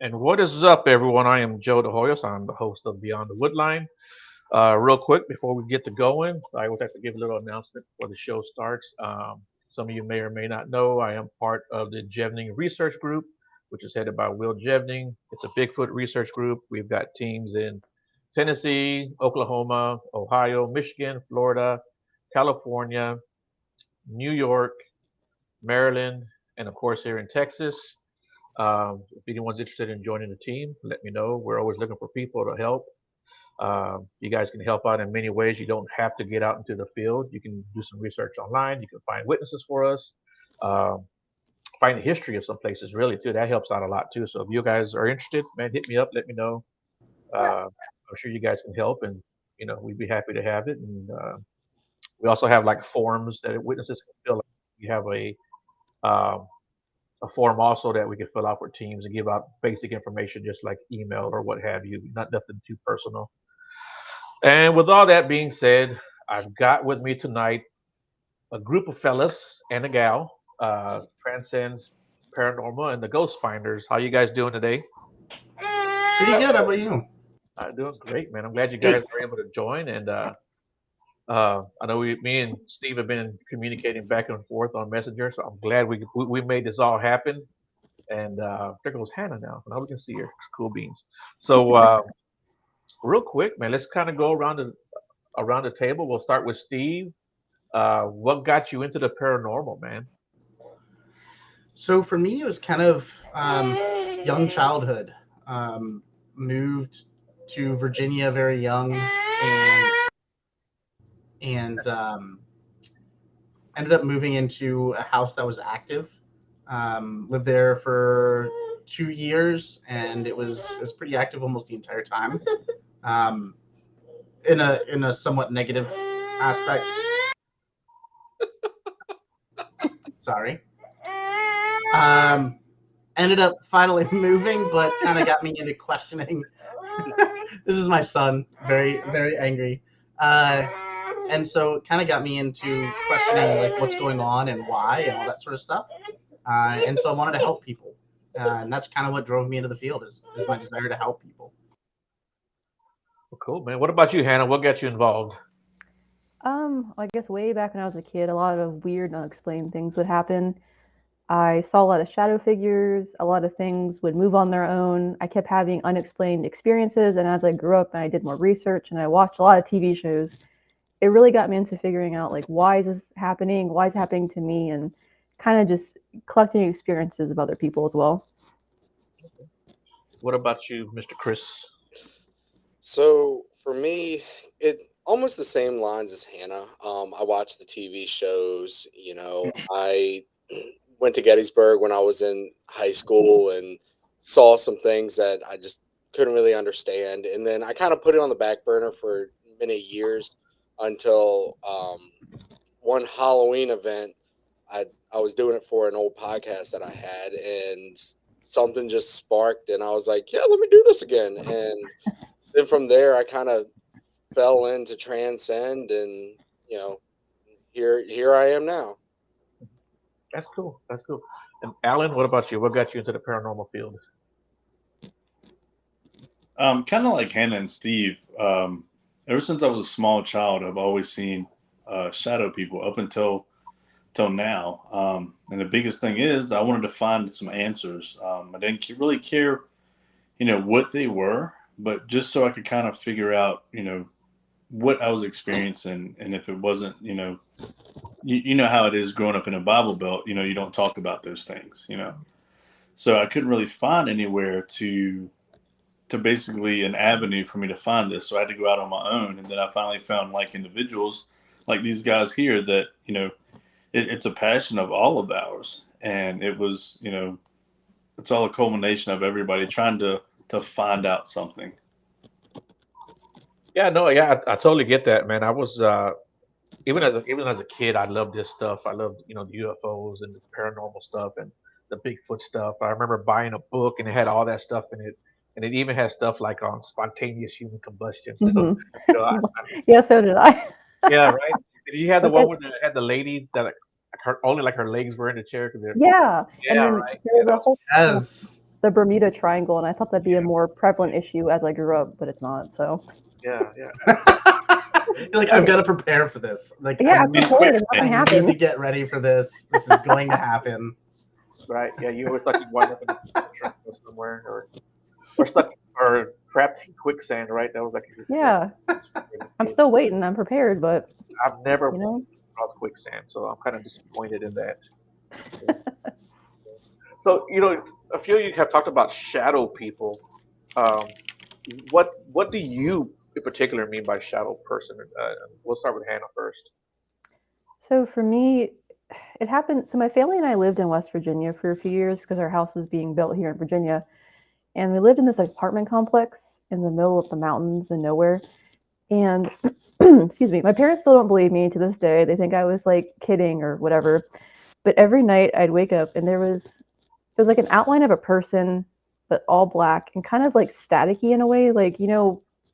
And what is up, everyone? I am Joe DeHoyos. I'm the host of Beyond the Woodline. Real quick, before we get to going, I always have to give a little announcement before the show starts. Some of you may or may not know I am part of the Jevning Research Group, which is headed by Will Jevning. It's a Bigfoot research group. We've got teams in Tennessee, Oklahoma, Ohio, Michigan, Florida, California, New York, Maryland, and of course here in Texas. If anyone's interested in joining the team, let me know. We're always looking for people to help. You guys can help out in many ways. You don't have to get out into the field. You can do some research online. You can find witnesses for us. Um, find the history of some places really too. That helps out a lot too. So if you guys are interested, man, hit me up. Let me know. I'm sure you guys can help, and we'd be happy to have it. And we also have like forms that witnesses can fill out. We have um, a form also that we can fill out for teams and give out basic information, just like email or what have you. Not nothing too personal. And with all that being said, I've got with me tonight a group of fellas and a gal, Transcends Paranormal and the Ghost Finders. How you guys doing today? Pretty good. How about you? Doing great, man. I'm glad you guys Hey, were able to join. And I know me and Steve have been communicating back and forth on Messenger, so I'm glad we made this all happen. And there goes Hannah now. Now we can see her. Cool beans. So real quick, man, let's kind of go around the table. We'll start with Steve. What got you into the paranormal, man? so for me, it was kind of young childhood. Um, moved to Virginia very young, and ended up moving into a house that was active. Lived there for 2 years, and it was pretty active almost the entire time. Um, in a somewhat negative aspect. Sorry. Um, Ended up finally moving, but kind of got me into questioning. This is my son, very very angry, uh, and so it kind of got me into questioning like what's going on and why and all that sort of stuff. And so I wanted to help people, and that's kind of what drove me into the field is my desire to help people. Well, cool, man. What about you, Hannah? What got you involved? I guess way back when I was a kid, a lot of weird, unexplained things would happen. I saw a lot of shadow figures, a lot of things would move on their own. I kept having unexplained experiences, and as I grew up and I did more research and I watched a lot of TV shows, it really got me into figuring out like why is this happening? Why is it happening to me? And kind of just collecting experiences of other people as well. What about you, Mr. Chris? So for me, it almost the same lines as Hannah. I watched the TV shows. I went to Gettysburg when I was in high school and saw some things that I just couldn't really understand. And then I kind of put it on the back burner for many years until one Halloween event. I I was doing it for an old podcast that I had, and something just sparked, and I was like, yeah, let me do this again. And then from there, I kind of fell into Transcend, and you know, here I am now. That's cool. That's cool. And Alan, what about you? What got you into the paranormal field? Kind of like Hannah and Steve. Ever since I was a small child, I've always seen shadow people up until till now. And the biggest thing is, I wanted to find some answers. I didn't really care, what they were, but just so I could kind of figure out, what I was experiencing, and if it wasn't, you know how it is growing up in a Bible Belt. You don't talk about those things. So I couldn't really find anywhere to basically an avenue for me to find this. So I had to go out on my own, and then I finally found like individuals like these guys here that it's a passion of all of ours, and it was it's all a culmination of everybody trying to find out something. Yeah, no, yeah, I totally get that, man. I was even as a kid, I loved this stuff. I loved the UFOs and the paranormal stuff and the Bigfoot stuff. I remember buying a book and it had all that stuff in it, and it even had stuff like on spontaneous human combustion. So Hmm. you know, I, Yeah, so did I. yeah, right. Did you have the Like, one where they had the lady that like, her only like her legs were in the chair? 'Cause yeah, and yeah, then right. there Yeah, was that a was whole. Yes. the Bermuda Triangle, and I thought that'd be a more prevalent issue as I grew up, but it's not. So Yeah. You're like, I've got to prepare for this. Like, yeah, I I'm need, prepared. It's not I gonna need to happen. get ready for this. This is going to happen. Right. Yeah. You always thought you'd wind up in a triangle somewhere, or stuck or trapped in quicksand. Right. That was like Yeah, I'm still waiting. I'm prepared, but I've never you know, crossed quicksand, so I'm kind of disappointed in that. So a few of you have talked about shadow people. Um, what do you in particular mean by shadow person? We'll start with Hannah first. so for me, it happened. So my family and I lived in West Virginia for a few years because our house was being built here in Virginia, and we lived in this apartment complex in the middle of the mountains and nowhere. And excuse me, my parents still don't believe me to this day. They think I was like kidding or whatever. But every night I'd wake up and it was like an outline of a person, but all black and kind of like staticky in a way, like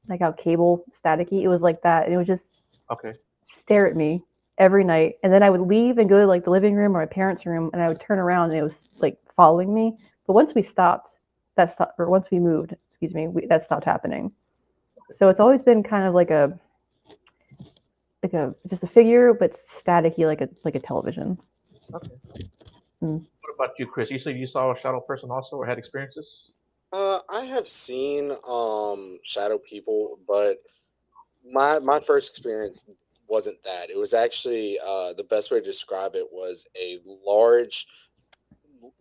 like how cable staticky. It was like that, and it would just Okay. stare at me every night. And then I would leave and go to like the living room or my parents' room, and I would turn around and it was like following me. But once we stopped, or once we moved, excuse me, that stopped happening. So it's always been kind of like a just a figure, but staticky, like a television. Okay. Mm. What about you, Chris? You said you saw a shadow person also, or had experiences? I have seen shadow people, but my first experience wasn't that. It was actually the best way to describe it was a large,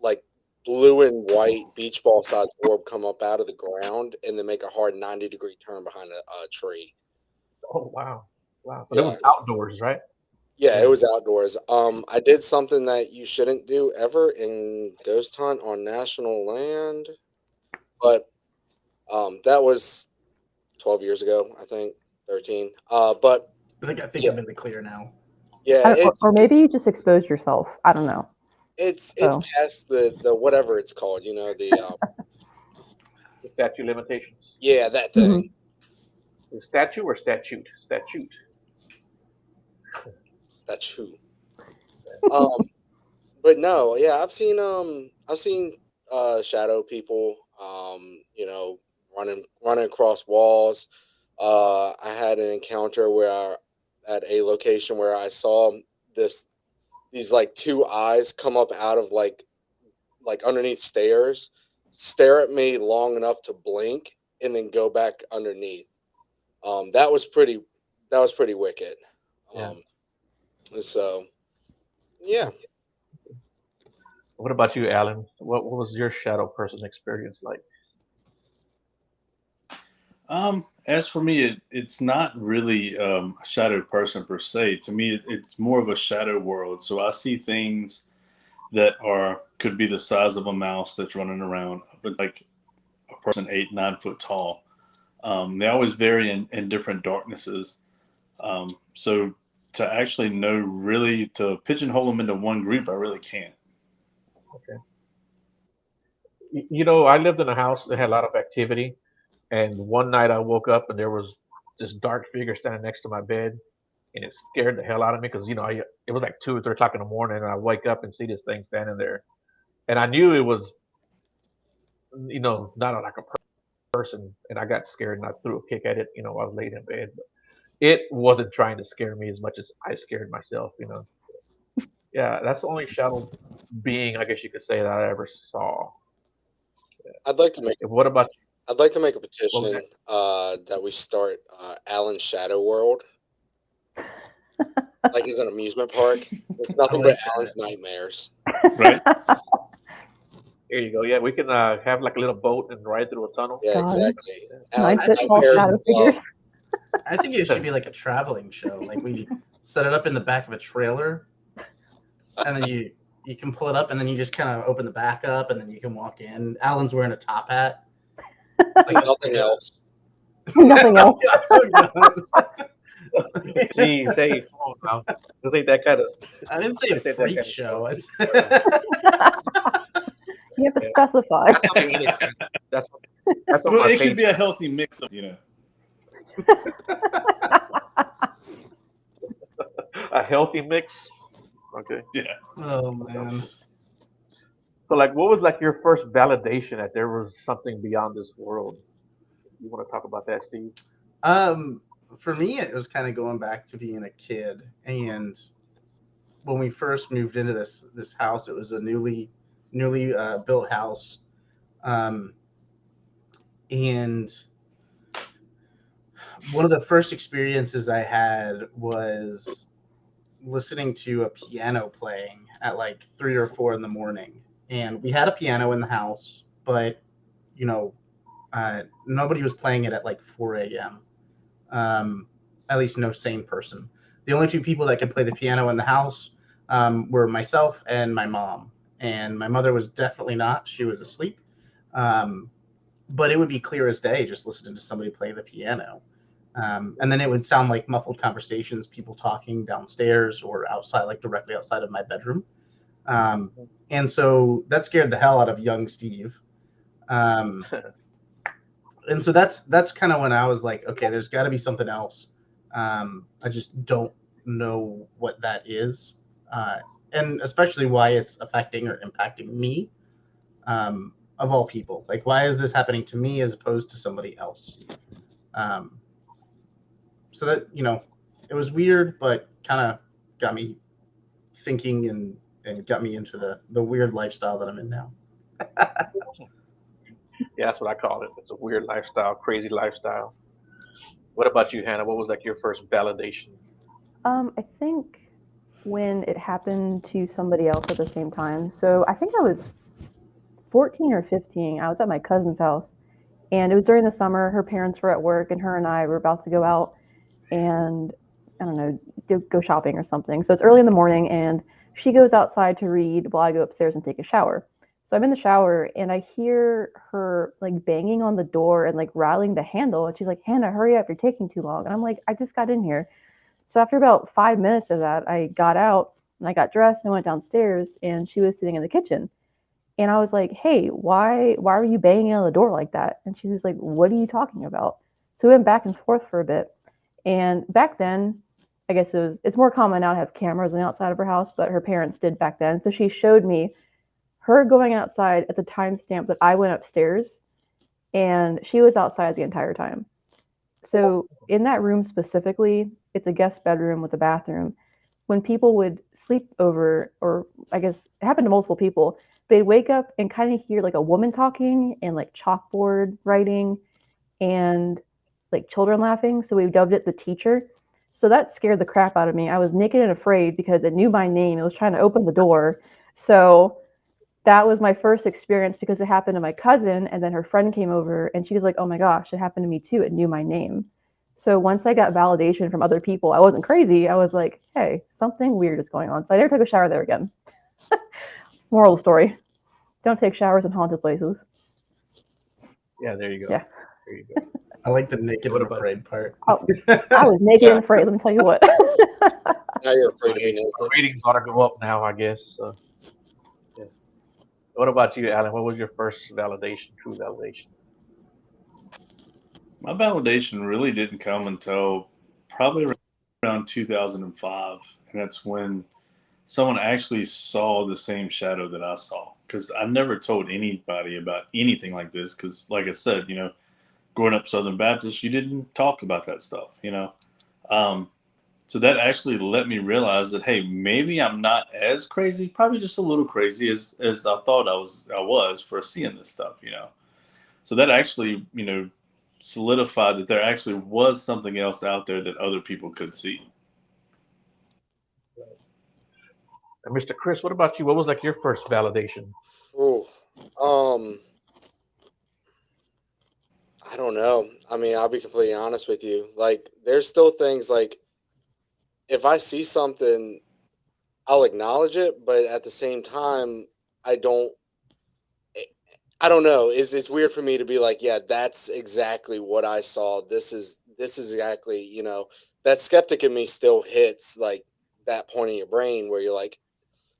like blue and white beach ball sized orb come up out of the ground and then make a hard 90-degree turn behind a tree. Oh wow, wow. So that Yeah. was outdoors, right? Yeah, it was outdoors. I did something that you shouldn't do ever in ghost hunt on national land, but that was 12 years ago, I think, 13. But I think yeah, I'm in the clear now. yeah, Or maybe you just exposed yourself. I don't know. it's So past the whatever it's called, the The statute limitations. yeah, that mhm. thing. The statue or statute? Statute. Statue. But no, yeah, I've seen shadow people running across walls. I had an encounter at a location where I saw these like two eyes come up out of like underneath stairs, stare at me long enough to blink, and then go back underneath. That was pretty wicked. Yeah. So yeah. What about you, Alan? What was your shadow person experience like? As for me, it's not really a shadow person per se. To me, it's more of a shadow world. So I see things that could be the size of a mouse that's running around, but like a person 8-9 foot tall. They always vary in different darknesses. So to actually know really to pigeonhole them into one group, I really can't. Okay. I lived in a house that had a lot of activity, and one night I woke up and there was this dark figure standing next to my bed, and it scared the hell out of me because it was like 2 or 3 o'clock in the morning, and I wake up and see this thing standing there, and I knew it was not like a person, and I got scared and I threw a kick at it. I was laid in bed, but it wasn't trying to scare me as much as I scared myself. Yeah, that's the only shadow being, I guess you could say, that I ever saw. I'd like to make What about you? I'd like to make a What was petition that? that we start Alan's Shadow World, like as an amusement park. It's nothing but Alan's nightmares. Right? Here you go. Yeah, we can have like a little boat and ride through a tunnel. Yeah, God. exactly. 9 Alan's foot tall nightmares shadow of figures. love. I think it should be like a traveling show. Like we set it up in the back of a trailer, and then you can pull it up, and then you just kind of open the back up, and then you can walk in. Alan's wearing a top hat. Like nothing else. Nothing else. Jeez, hey, come on now. This ain't that kind of. I didn't say a This ain't that freak kind of show. You have to Yeah. specify. That's something. That's on Well, my it could page. be a healthy mix of. A healthy mix. Okay. Yeah. Oh man. So, like, what was like your first validation that there was something beyond this world? You want to talk about that, Steve? Um, for me, it was kind of going back to being a kid, and when we first moved into this house, it was a newly built house, um, and one of the first experiences I had was listening to a piano playing at like 3 or 4 in the morning, and we had a piano in the house, but you know, nobody was playing it at like 4 a.m. At least no sane person. The only two people that could play the piano in the house were myself and my mom. And my mother was definitely not. She was asleep. Um, but it would be clear as day just listening to somebody play the piano. And then it would sound like muffled conversations, people talking downstairs or outside, like directly outside of my bedroom. And so that scared the hell out of young Steve. Um, and so that's kind of when I was like, okay, there's got to be something else. I just don't know what that is, and especially why it's affecting or impacting me, of all people. Like, why is this happening to me as opposed to somebody else? Um, so that it was weird, but kind of got me thinking and got me into the weird lifestyle that I'm in now. Yeah, that's what I call it. It's a weird lifestyle, crazy lifestyle. What about you, Hannah? What was like your first validation? I think when it happened to somebody else at the same time. So I think I was 14 or 15. I was at my cousin's house, and it was during the summer. Her parents were at work, and her and I were about to go out and I don't know, go shopping or something. So it's early in the morning, and she goes outside to read while I go upstairs and take a shower. So I'm in the shower, and I hear her like banging on the door and like rattling the handle, and she's like, "Hannah, hurry up! You're taking too long." And I'm like, "I just got in here." So after about 5 minutes of that, I got out and I got dressed and went downstairs, and she was sitting in the kitchen. And I was like, "Hey, why are you banging on the door like that?" And she was like, "What are you talking about?" So we went back and forth for a bit. And back then, I guess it's more common now to have cameras on the outside of her house, but her parents did back then. So she showed me her going outside at the timestamp that I went upstairs, and she was outside the entire time. So in that room specifically, it's a guest bedroom with a bathroom. When people would sleep over, or I guess it happened to multiple people, they'd wake up and kind of hear like a woman talking and like chalkboard writing and like children laughing. So we dubbed it the teacher. So that scared the crap out of me. I was naked and afraid because it knew my name. It was trying to open the door. So that was my first experience because it happened to my cousin, and then her friend came over and she was like, "Oh my gosh, it happened to me too. It knew my name." So once I got validation from other people, I wasn't crazy. I was like, "Hey, something weird is going on." So I never took a shower there again. Moral of the story: don't take showers in haunted places. Yeah, there you go. Yeah. There you go. I like the naked What and about afraid part. Oh, I was naked and afraid. Let me tell you what. Now you're afraid to be Our naked. ratings ought to go up now, I guess. Yeah. What about you, Alan? What was your first validation, true validation? My validation really didn't come until probably around 2005, and that's when someone actually saw the same shadow that I saw. Because I never told anybody about anything like this. Because, like I said, growing up Southern Baptist, you didn't talk about that stuff. Um, so that actually let me realize that, hey, maybe I'm not as crazy, probably just a little crazy as I thought I was for seeing this stuff. So that actually, solidified that there actually was something else out there that other people could see. And Mr. Chris, what about you? What was like your first validation? Ooh, I don't know. I mean, I'll be completely honest with you. Like, there's still things like if I see something, I'll acknowledge it, but at the same time, I don't. I don't know. It's weird for me to be like, yeah, that's exactly what I saw. This is exactly, that skeptic in me still hits like that point in your brain where you're like,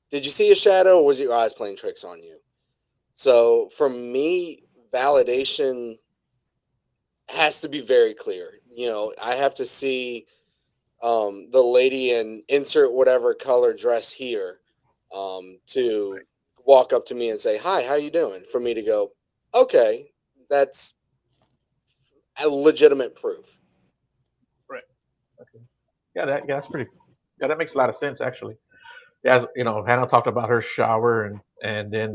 did you see a shadow or was your eyes playing tricks on you? So for me, validation has to be very clear. I have to see the lady in insert whatever color dress here to walk up to me and say, "Hi, how you doing?" For me to go, okay, that's a legitimate proof. Right. Okay. That's pretty. Yeah, that makes a lot of sense actually. Yeah, as, Hannah talked about her shower, and then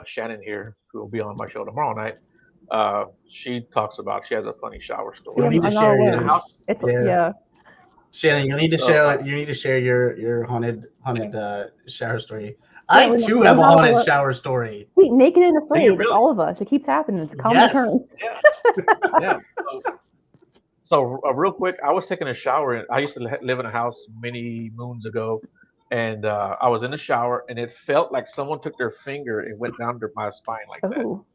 Shannon here, who will be on my show tomorrow night, she talks about she has a funny shower See, You'll story. need to I'm not share In the alone. house. yours. It's Yeah. yeah. Shannon, you need to So share. You need to share your haunted shower story. Yeah, I too have I'm a not haunted alone. shower story. See, naked and do you afraid. It's really? all of us. It keeps happening. It's a common Yes. occurrence. Yeah. So real quick, I was taking a shower. And I used to live in a house many moons ago, and I was in the shower, and it felt like someone took their finger and went down my spine like that. Oh,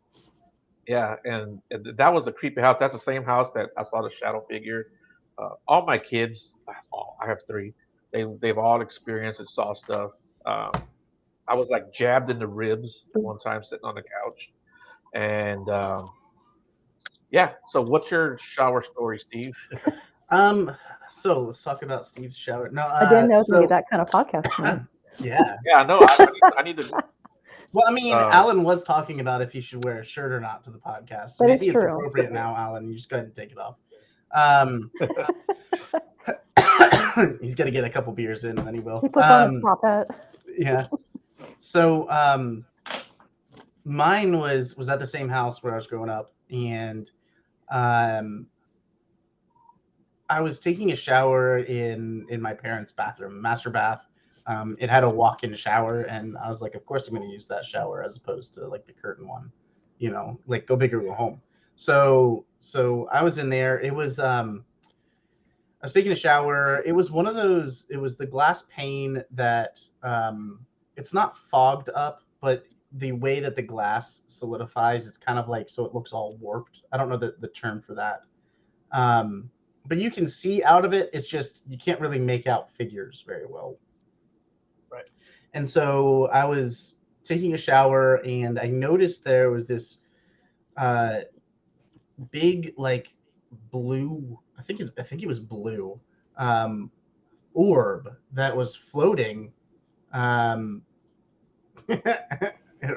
Yeah, and that was a creepy house. That's the same house that I saw the shadow figure. All my kids, I have three. They've all experienced and saw stuff. Um, I was like jabbed in the ribs one time sitting on the couch, and yeah. So what's your shower story, Steve? So let's talk about Steve's shower. No, I didn't know it was gonna be so that kind of podcast tonight. yeah. Yeah, no, I need to. Well, I mean, Uh, Alan was talking about if you should wear a shirt or not to the podcast. So That maybe is it's true. appropriate now, Alan. You just go ahead and take it off. Um, he's gonna get a couple beers in, and then he will. He puts on his top hat. Yeah. So mine was at the same house where I was growing up, and I was taking a shower in my parents' bathroom, master bath. It had a walk-in shower, and I was like, of course I'm going to use that shower as opposed to like the curtain one, like go big or go home. So I was in there. It was I was taking a shower. It was one of those. It was the glass pane that it's not fogged up, but the way that the glass solidifies, it's kind of like so it looks all warped. I don't know the term for that. But you can see out of it. It's just you can't really make out figures very well. Right. And so I was taking a shower, and I noticed there was this big, like blue. I think it was blue orb that was floating.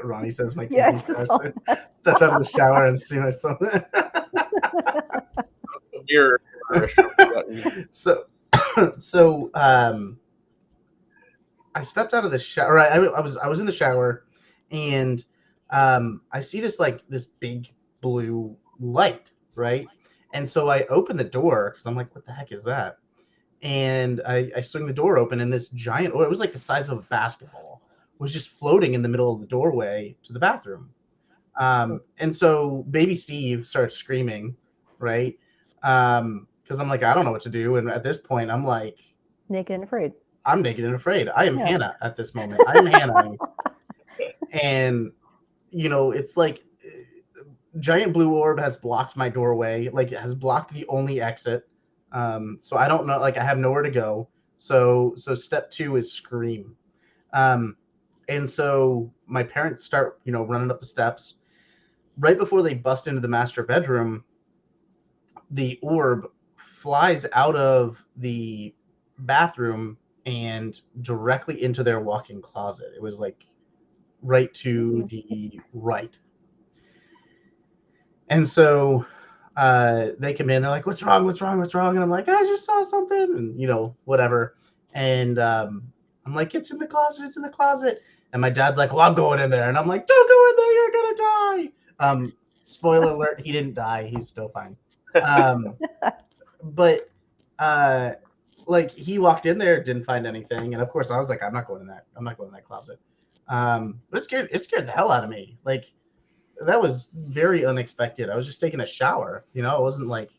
Ronnie says my Yeah, I camping just star saw stepped out of the shower and see myself. Mirror. so I stepped out of the shower. I was in the shower, and I see this big blue light, right? And so I open the door because I'm like, what the heck is that? And I swing the door open, and this giant, or it was like the size of a basketball, was just floating in the middle of the doorway to the bathroom. And so baby Steve starts screaming, right? Because I'm like, I don't know what to do. And at this point, I'm like, naked and afraid. I'm naked and afraid. I am Yeah. Hannah at this moment. I'm Hannah. And, it's like giant blue orb has blocked my doorway, like it has blocked the only exit. So I don't know, like I have nowhere to go. So step 2 is scream. And so my parents start, running up the steps. Right before they bust into the master bedroom, the orb flies out of the bathroom and directly into their walk-in closet. It was like right to the right. And so they come in, they're like, what's wrong? And I'm like, I just saw something, and whatever. And I'm like, it's in the closet. And my dad's like, well, I'm going in there. And I'm like, don't go in there, you're gonna die. Spoiler alert, he didn't die, he's still fine. But like he walked in there, didn't find anything, and of course I was like, I'm not going in that closet. But it scared the hell out of me. Like that was very unexpected. I was just taking a shower, it wasn't like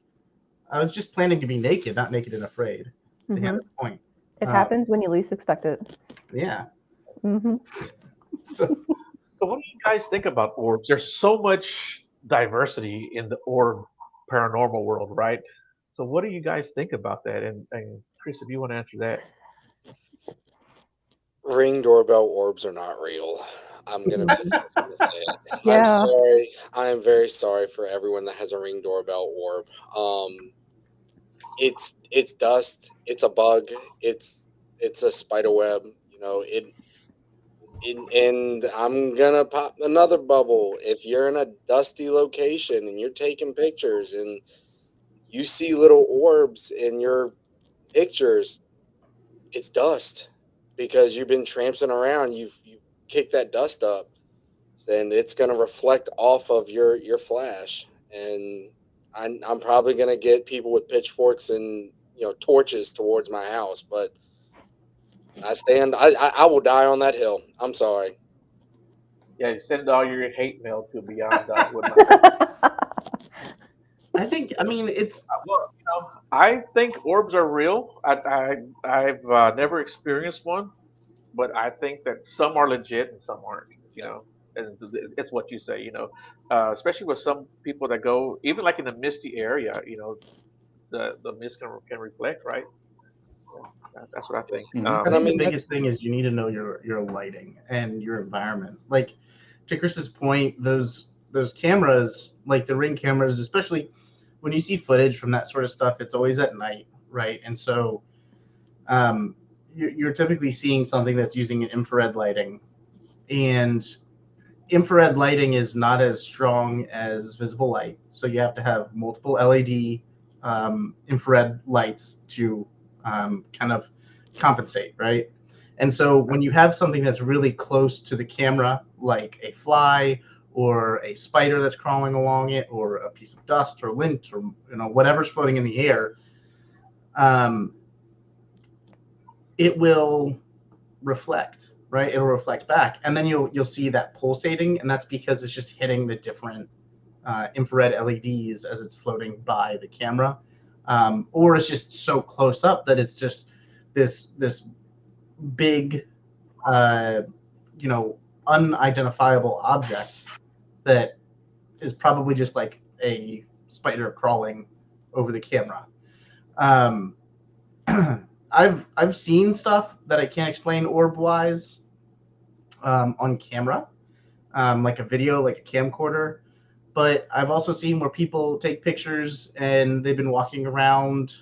I was just planning to be naked, not naked and afraid. To Hannah's point, It happens when you least expect it. yeah. So what do you guys think about orbs? There's so much diversity in the orb paranormal world, right? So what do you guys think about that? And Chris, if you want to answer that. Ring doorbell orbs are not real. I'm gonna be the first one to say it. Yeah. I'm sorry. I am very sorry for everyone that has a ring doorbell orb. It's dust. It's a bug. It's a spider web. And I'm gonna pop another bubble. If you're in a dusty location and you're taking pictures and you see little orbs in your pictures, it's dust because you've been tramping around. You've kicked that dust up, and it's gonna reflect off of your flash. And I'm probably gonna get people with pitchforks and torches towards my house, but I will die on that hill. I'm sorry. Yeah, send all your hate mail to Beyond I mean, it's Well, I think orbs are real. I've never experienced one, but I think that some are legit and some aren't. You Yeah. know, and it's what you say. Especially with some people that go even like in a misty area. The mist can reflect, right? Yeah, that's what I think. Mhm. I And I think the mean biggest that's thing is you need to know your lighting and your environment. Like to Chris's point, those cameras, like the Ring cameras, especially when you see footage from that sort of stuff, it's always at night, right? And so you're typically seeing something that's using infrared lighting, and infrared lighting is not as strong as visible light, so you have to have multiple LED infrared lights to kind of compensate, right? And so when you have something that's really close to the camera, like a fly or a spider that's crawling along it, or a piece of dust or lint or whatever's floating in the air, um, it will reflect, right? It'll reflect back, and then you'll see that pulsating, and that's because it's just hitting the different infrared LEDs as it's floating by the camera, or it's just so close up that it's just this big, uh, unidentifiable object that is probably just like a spider crawling over the camera. Um, I've seen stuff that I can't explain orb wise on camera, like a video, like a camcorder. But I've also seen where people take pictures and they've been walking around,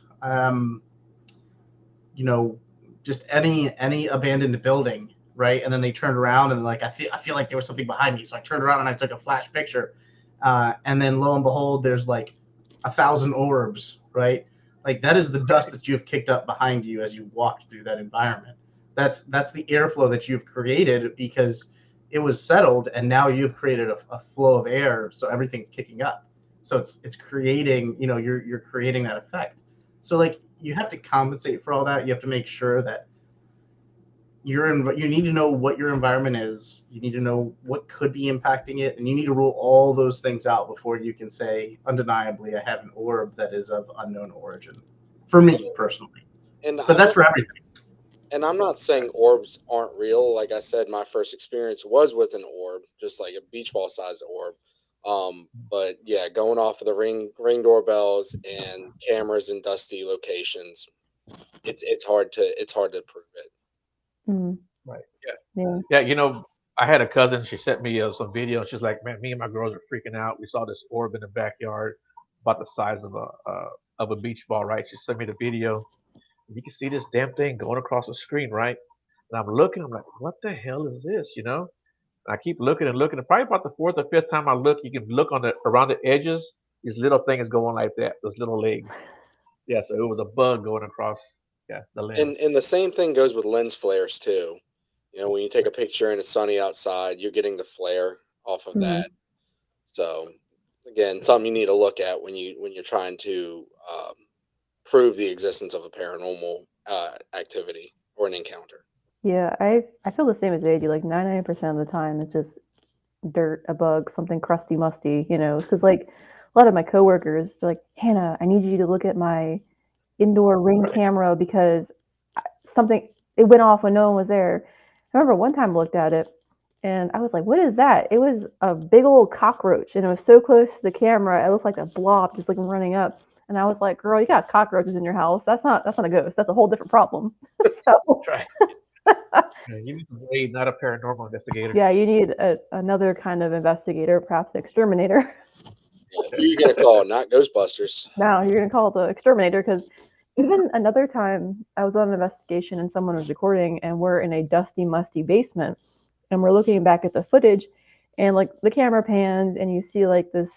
you know, just any abandoned building, right? And then they turned around and like I feel like there was something behind me, so I turned around and I took a flash picture, and then lo and behold, there's like 1,000 orbs, right? Like that is the dust that you have kicked up behind you as you walked through that environment. That's the airflow that you've created because it was settled, and now you've created a flow of air, so everything's kicking up. So it's creating, you're creating that effect. So like you have to compensate for all that. You have to make sure that you need to know what your environment is. You need to know what could be impacting it, and you need to rule all those things out before you can say undeniably I have an orb that is of unknown origin. For me personally, and but that's for everything. And I'm not saying orbs aren't real. Like I said, my first experience was with an orb, just like a beach ball sized orb. But yeah, going off of the ring doorbells and cameras in dusty locations, it's hard to prove it. Mm, Right. yeah. Yeah. I had a cousin. She sent me some video. She's like, "Man, me and my girls are freaking out. We saw this orb in the backyard, about the size of a beach ball. Right?" She sent me the video. You can see this damn thing going across the screen, right? And I'm looking. I'm like, "What the hell is this?" And I keep looking and looking. And probably about the fourth or fifth time I look, you can look on the around the edges. These little things going like that. Those little legs. Yeah. So it was a bug going across. Yeah, the lens. And the same thing goes with lens flares too. When you take a picture and it's sunny outside, you're getting the flare off of Mm, that. So again, something you need to look at when you're trying to prove the existence of a paranormal activity or an encounter. yeah, I feel the same as they do. Like 99% of the time, it's just dirt, a bug, something crusty, musty. Because like a lot of my coworkers, they're like, Hannah, I need you to look at my indoor Ring Right. camera because something it went off when no one was there. I remember one time I looked at it and I was like, "What is that?" It was a big old cockroach, and it was so close to the camera, it looked like a blob just like running up. And I was like, "Girl, you got cockroaches in your house. That's not a ghost. That's a whole different problem." So Right. Yeah, you need to be not a paranormal investigator. yeah, you need another kind of investigator, perhaps an exterminator. Yeah, who you gonna call? Not Ghostbusters. Now you're gonna call it the exterminator because even another time I was on an investigation and someone was recording and we're in a dusty, musty basement and we're looking back at the footage, and like the camera pans, and you see like this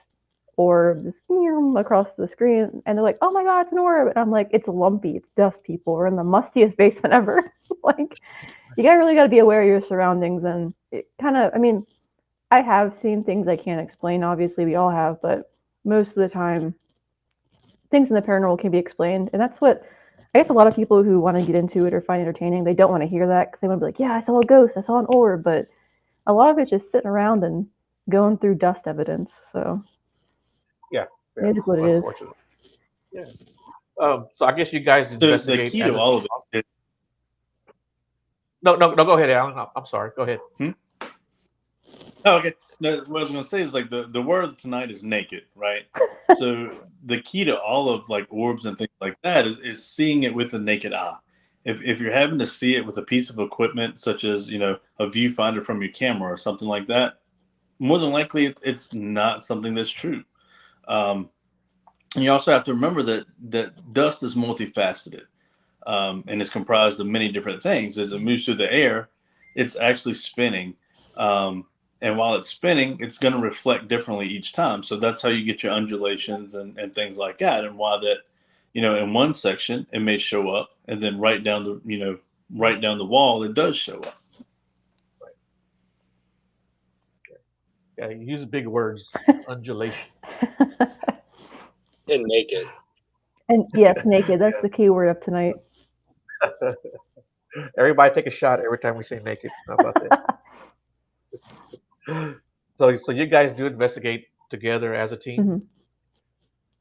orb, this across the screen, and they're like, "Oh my God, it's an orb!" And I'm like, "It's lumpy. It's dust, people. We're in the mustiest basement ever." Like, you really got to be aware of your surroundings, and it kind of, I mean, I have seen things I can't explain. Obviously, we all have, but most of the time, things in the paranormal can be explained, and that's what I guess a lot of people who want to get into it or find entertaining, they don't want to hear that because they want to be like, "Yeah, I saw a ghost, I saw an orb," but a lot of it's just sitting around and going through dust evidence. So Yeah, it is what it is. unfortunately. Yeah. So I guess you guys So the investigate key as to a all of it is no, go ahead, Alan. I'm sorry. Go ahead. oh, okay. No, what I was going to say is like the word tonight is naked, right? So the key to all of like orbs and things like that is seeing it with the naked eye. If you're having to see it with a piece of equipment such as a viewfinder from your camera or something like that, more than likely it's not something that's true. And you also have to remember that dust is multifaceted. And is comprised of many different things. As it moves through the air, it's actually spinning. And while it's spinning, it's going to reflect differently each time. So that's how you get your undulations and things like that. And why that, in one section, it may show up. And then right down the wall, it does show up. Yeah, you use big words, undulation. And naked. And yes, naked. That's the key word of tonight. Everybody take a shot every time we say naked. How about that? So you guys do investigate together as a team? Mm-hmm.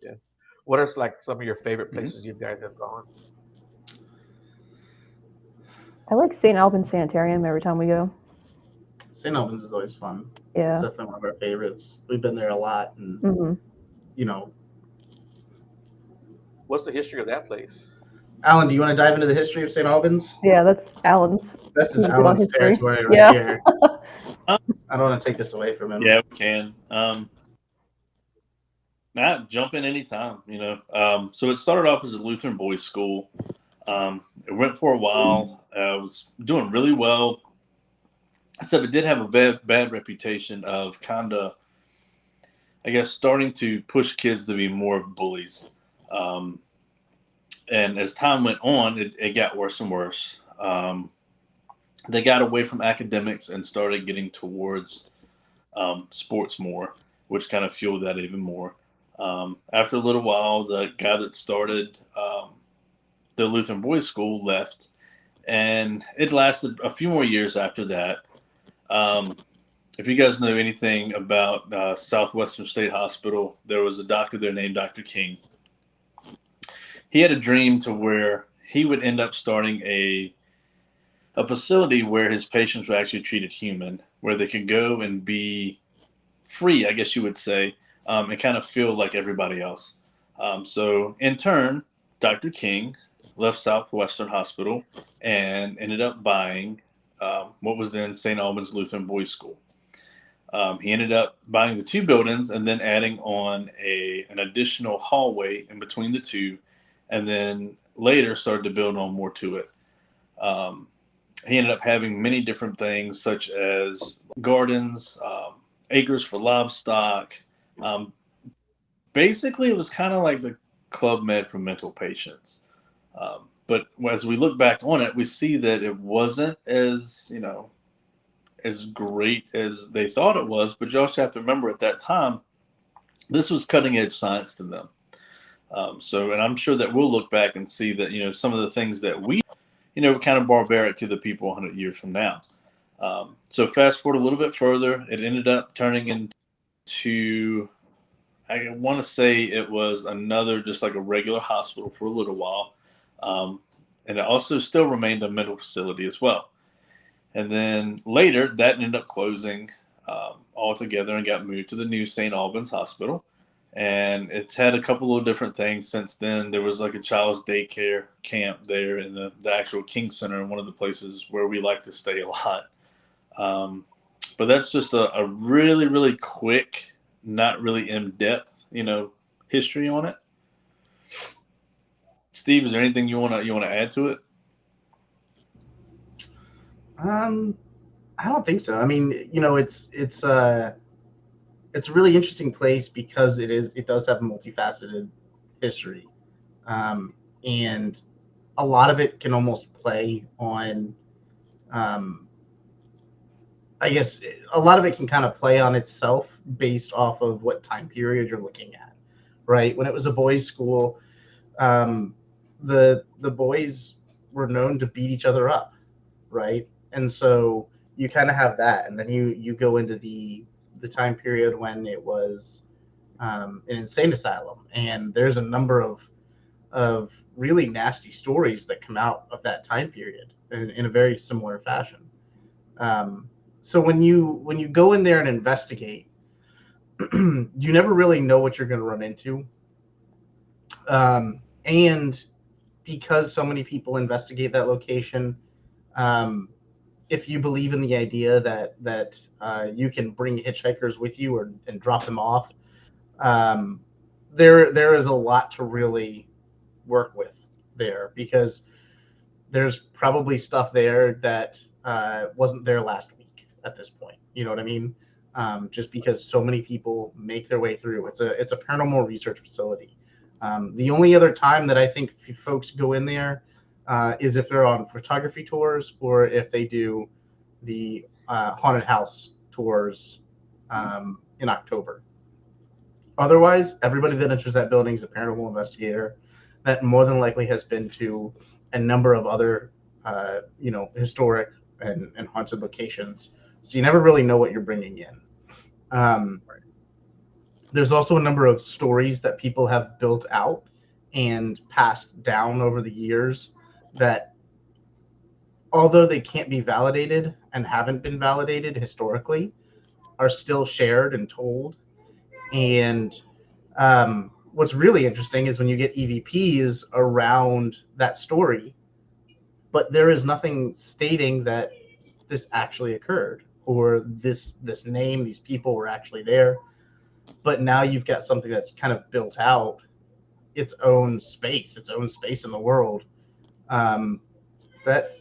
Yeah. What are like some of your favorite places you guys have gone? I like St. Albans Sanitarium every time we go. St. Albans is always fun. Yeah. It's definitely one of our favorites. We've been there a lot, and What's the history of that place? Alan, do you want to dive into the history of St. Albans? Yeah, that's Alan's. This is Good on Alan's history. territory right Yeah. here. I don't want to take this away from him. Yeah, we can. Not jump in anytime, So it started off as a Lutheran boys' school. It went for a while. It was doing really well. Except it did have a bad reputation of kind of, I guess, starting to push kids to be more of bullies. And as time went on, it got worse and worse. They got away from academics and started getting towards sports more, which kind of fueled that even more. After a little while, the guy that started the Lutheran Boys School left, and it lasted a few more years after that. If you guys know anything about Southwestern State Hospital, there was a doctor there named Dr. King. He had a dream to where he would end up starting a facility where his patients were actually treated human, where they could go and be free, I guess you would say, and kind of feel like everybody else. So in turn, Dr. King left Southwestern Hospital and ended up buying what was then St. Albans Lutheran Boys School. He ended up buying the two buildings and then adding on an additional hallway in between the two, and then later started to build on more to it. He ended up having many different things such as gardens, acres for livestock. Basically, it was kind of like the Club Med for mental patients. But as we look back on it, we see that it wasn't as great as they thought it was. But you also have to remember at that time, this was cutting edge science to them. And I'm sure that we'll look back and see that, some of the things that we, were kind of barbaric to the people 100 years from now. So fast forward a little bit further, it ended up turning into, I want to say it was another, just like a regular hospital for a little while. And it also still remained a mental facility as well. And then later that ended up closing altogether and got moved to the new St. Albans Hospital. And it's had a couple of different things since then. There was like a child's daycare camp there in the actual King Center, in one of the places where we like to stay a lot. But that's just a really, really quick, not really in-depth, history on it. Steve, is there anything you want to add to it? I I don't think so. I mean, it's a really interesting place because it does have a multifaceted history, and a lot of it can almost play on. Um, I guess a lot of it can kind of play on itself based off of what time period you're looking at, right? When it was a boys' school, um, the boys were known to beat each other up, right? And so you kind of have that, and then you go into the time period when it was an insane asylum, and there's a number of really nasty stories that come out of that time period in a very similar fashion. So when you go in there and investigate, you never really know what you're going to run into, and because so many people investigate that location, um, if you believe in the idea that you can bring hitchhikers with you and drop them off, um, there is a lot to really work with there because there's probably stuff there that wasn't there last week at this point. You know what I mean? Just because so many people make their way through. It's a paranormal research facility. The only other time that I think folks go in there is if they're on photography tours or if they do the haunted house tours in October. Otherwise, everybody that enters that building is a paranormal investigator that more than likely has been to a number of other, historic and haunted locations. So you never really know what you're bringing in. There's also a number of stories that people have built out and passed down over the years that, although they can't be validated and haven't been validated historically, are still shared and told. And what's really interesting is when you get EVPs around that story, but there is nothing stating that this actually occurred or this name, these people were actually there. But now you've got something that's kind of built out its own space in the world, that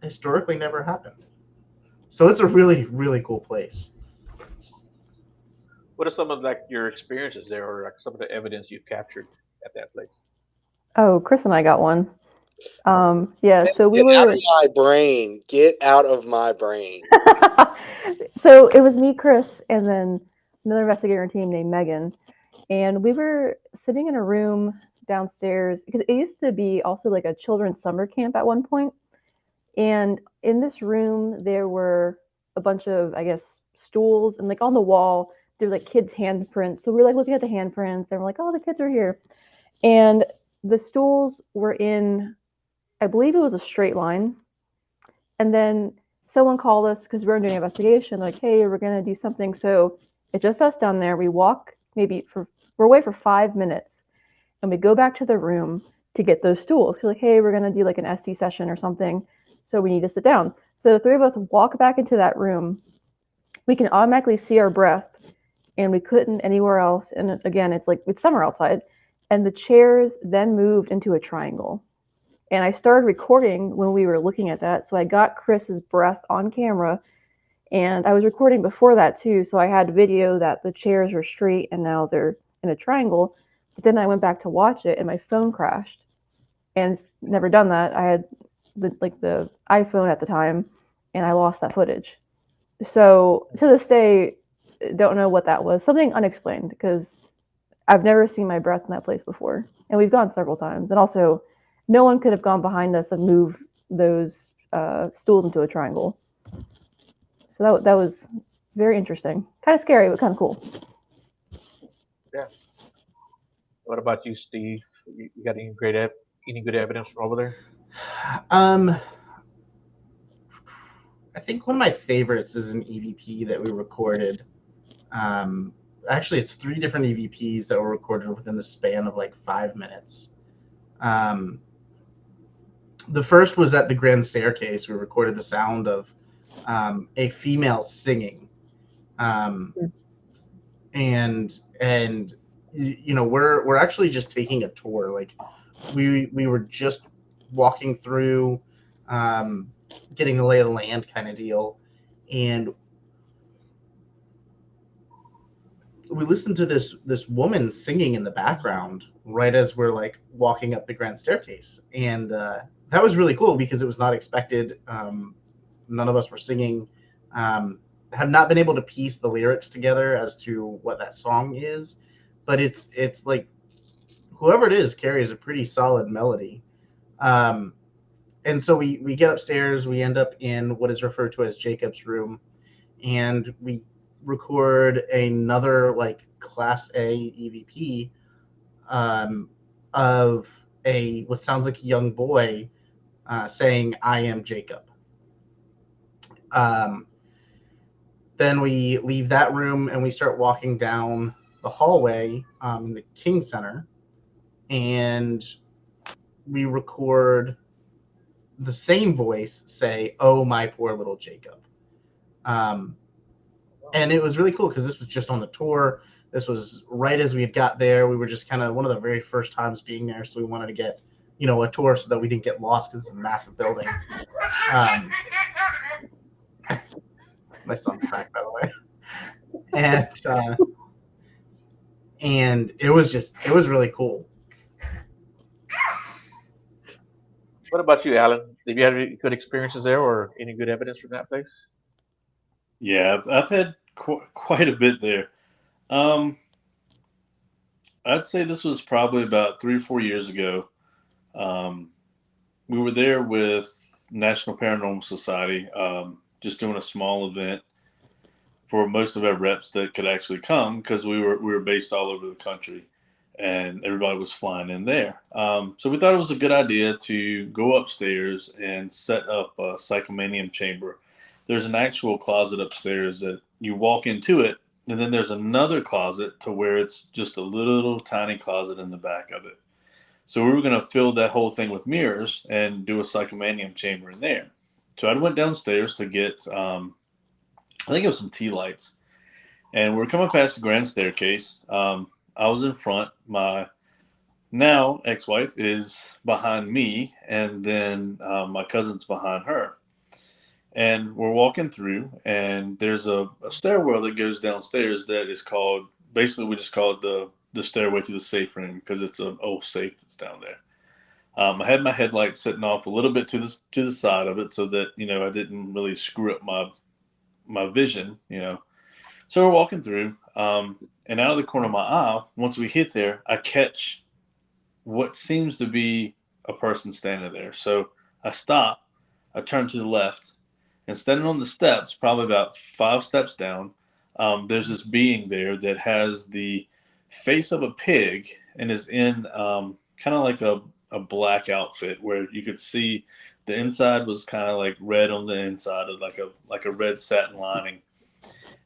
historically never happened. So it's a really, really cool place. What are some of like your experiences there, or like some of the evidence you've captured at that place? Oh, Chris and I got one. Yeah, so we Get out of were. my brain. Get out of my brain. So it was me, Chris, and then another investigator team named Megan, and we were sitting in a room downstairs because it used to be also like a children's summer camp at one point. And in this room, there were a bunch of, I guess, stools, and like on the wall, there were like kids' handprints. So we're like looking at the handprints, and we're like, oh, the kids are here. And the stools were in, I believe it was a straight line. And then someone called us because we were doing an investigation, like, hey, we're going to do something. So it's just us down there. We walk we're away for 5 minutes, and we go back to the room to get those stools. We're like, hey, we're going to do like an ST session or something. So we need to sit down. So the three of us walk back into that room. We can automatically see our breath, and we couldn't anywhere else. And again, it's summer outside. And the chairs then moved into a triangle. And I started recording when we were looking at that. So I got Chris's breath on camera. And I was recording before that too. So I had video that the chairs were straight and now they're in a triangle. But then I went back to watch it and my phone crashed. And it's never done that. I had the iPhone at the time and I lost that footage. So to this day, don't know what that was. Something unexplained because I've never seen my breath in that place before. And we've gone several times. And also, no one could have gone behind us and moved those stools into a triangle. So that was very interesting. Kind of scary, but kind of cool. Yeah. What about you, Steve? You got any good evidence from over there? I think one of my favorites is an EVP that we recorded. Actually, it's 3 different EVPs that were recorded within the span of like 5 minutes. The first was at the grand staircase. We recorded the sound of a female singing, and we're actually just taking a tour. Like we were just walking through, getting the lay of the land kind of deal. And we listened to this woman singing in the background right as we're like walking up the grand staircase, and that was really cool because it was not expected. None of us were singing. Have not been able to piece the lyrics together as to what that song is, but it's like whoever it is carries a pretty solid melody. And so we get upstairs, we end up in what is referred to as Jacob's room, and we record another like class A EVP of a what sounds like a young boy saying, "I am Jacob." Then we leave that room and we start walking down the hallway in the King Center, and we record the same voice say, "Oh, my poor little Jacob." And it was really cool because this was just on the tour. This was right as we had got there. We were just kind of one of the very first times being there, so we wanted to get, a tour so that we didn't get lost because it's a massive building. My son's back, by the way. And it was really cool. What about you, Alan? Have you had any good experiences there, or any good evidence from that place? Yeah, I've had quite a bit there. I'd say this was probably about 3 or 4 years ago. We were there with National Paranormal Society, just doing a small event for most of our reps that could actually come because we were based all over the country, and everybody was flying in there. So we thought it was a good idea to go upstairs and set up a psychomanium chamber. There's an actual closet upstairs that you walk into it, and then there's another closet to where it's just a little tiny closet in the back of it. So we were going to fill that whole thing with mirrors and do a psychomanium chamber in there. So I went downstairs to get, I think it was some tea lights. And we're coming past the grand staircase. I was in front. My now ex-wife is behind me, and then my cousin's behind her. And we're walking through, and there's a stairwell that goes downstairs that is called, basically we just call it the stairway to the safe room because it's an old safe that's down there. I had my headlights sitting off a little bit to the side of it so that, I didn't really screw up my vision, So we're walking through, and out of the corner of my eye, once we hit there, I catch what seems to be a person standing there. So I stop, I turn to the left, and standing on the steps, probably about 5 steps down, there's this being there that has the face of a pig and is in kind of like a black outfit where you could see the inside was kind of like red on the inside of like a red satin lining.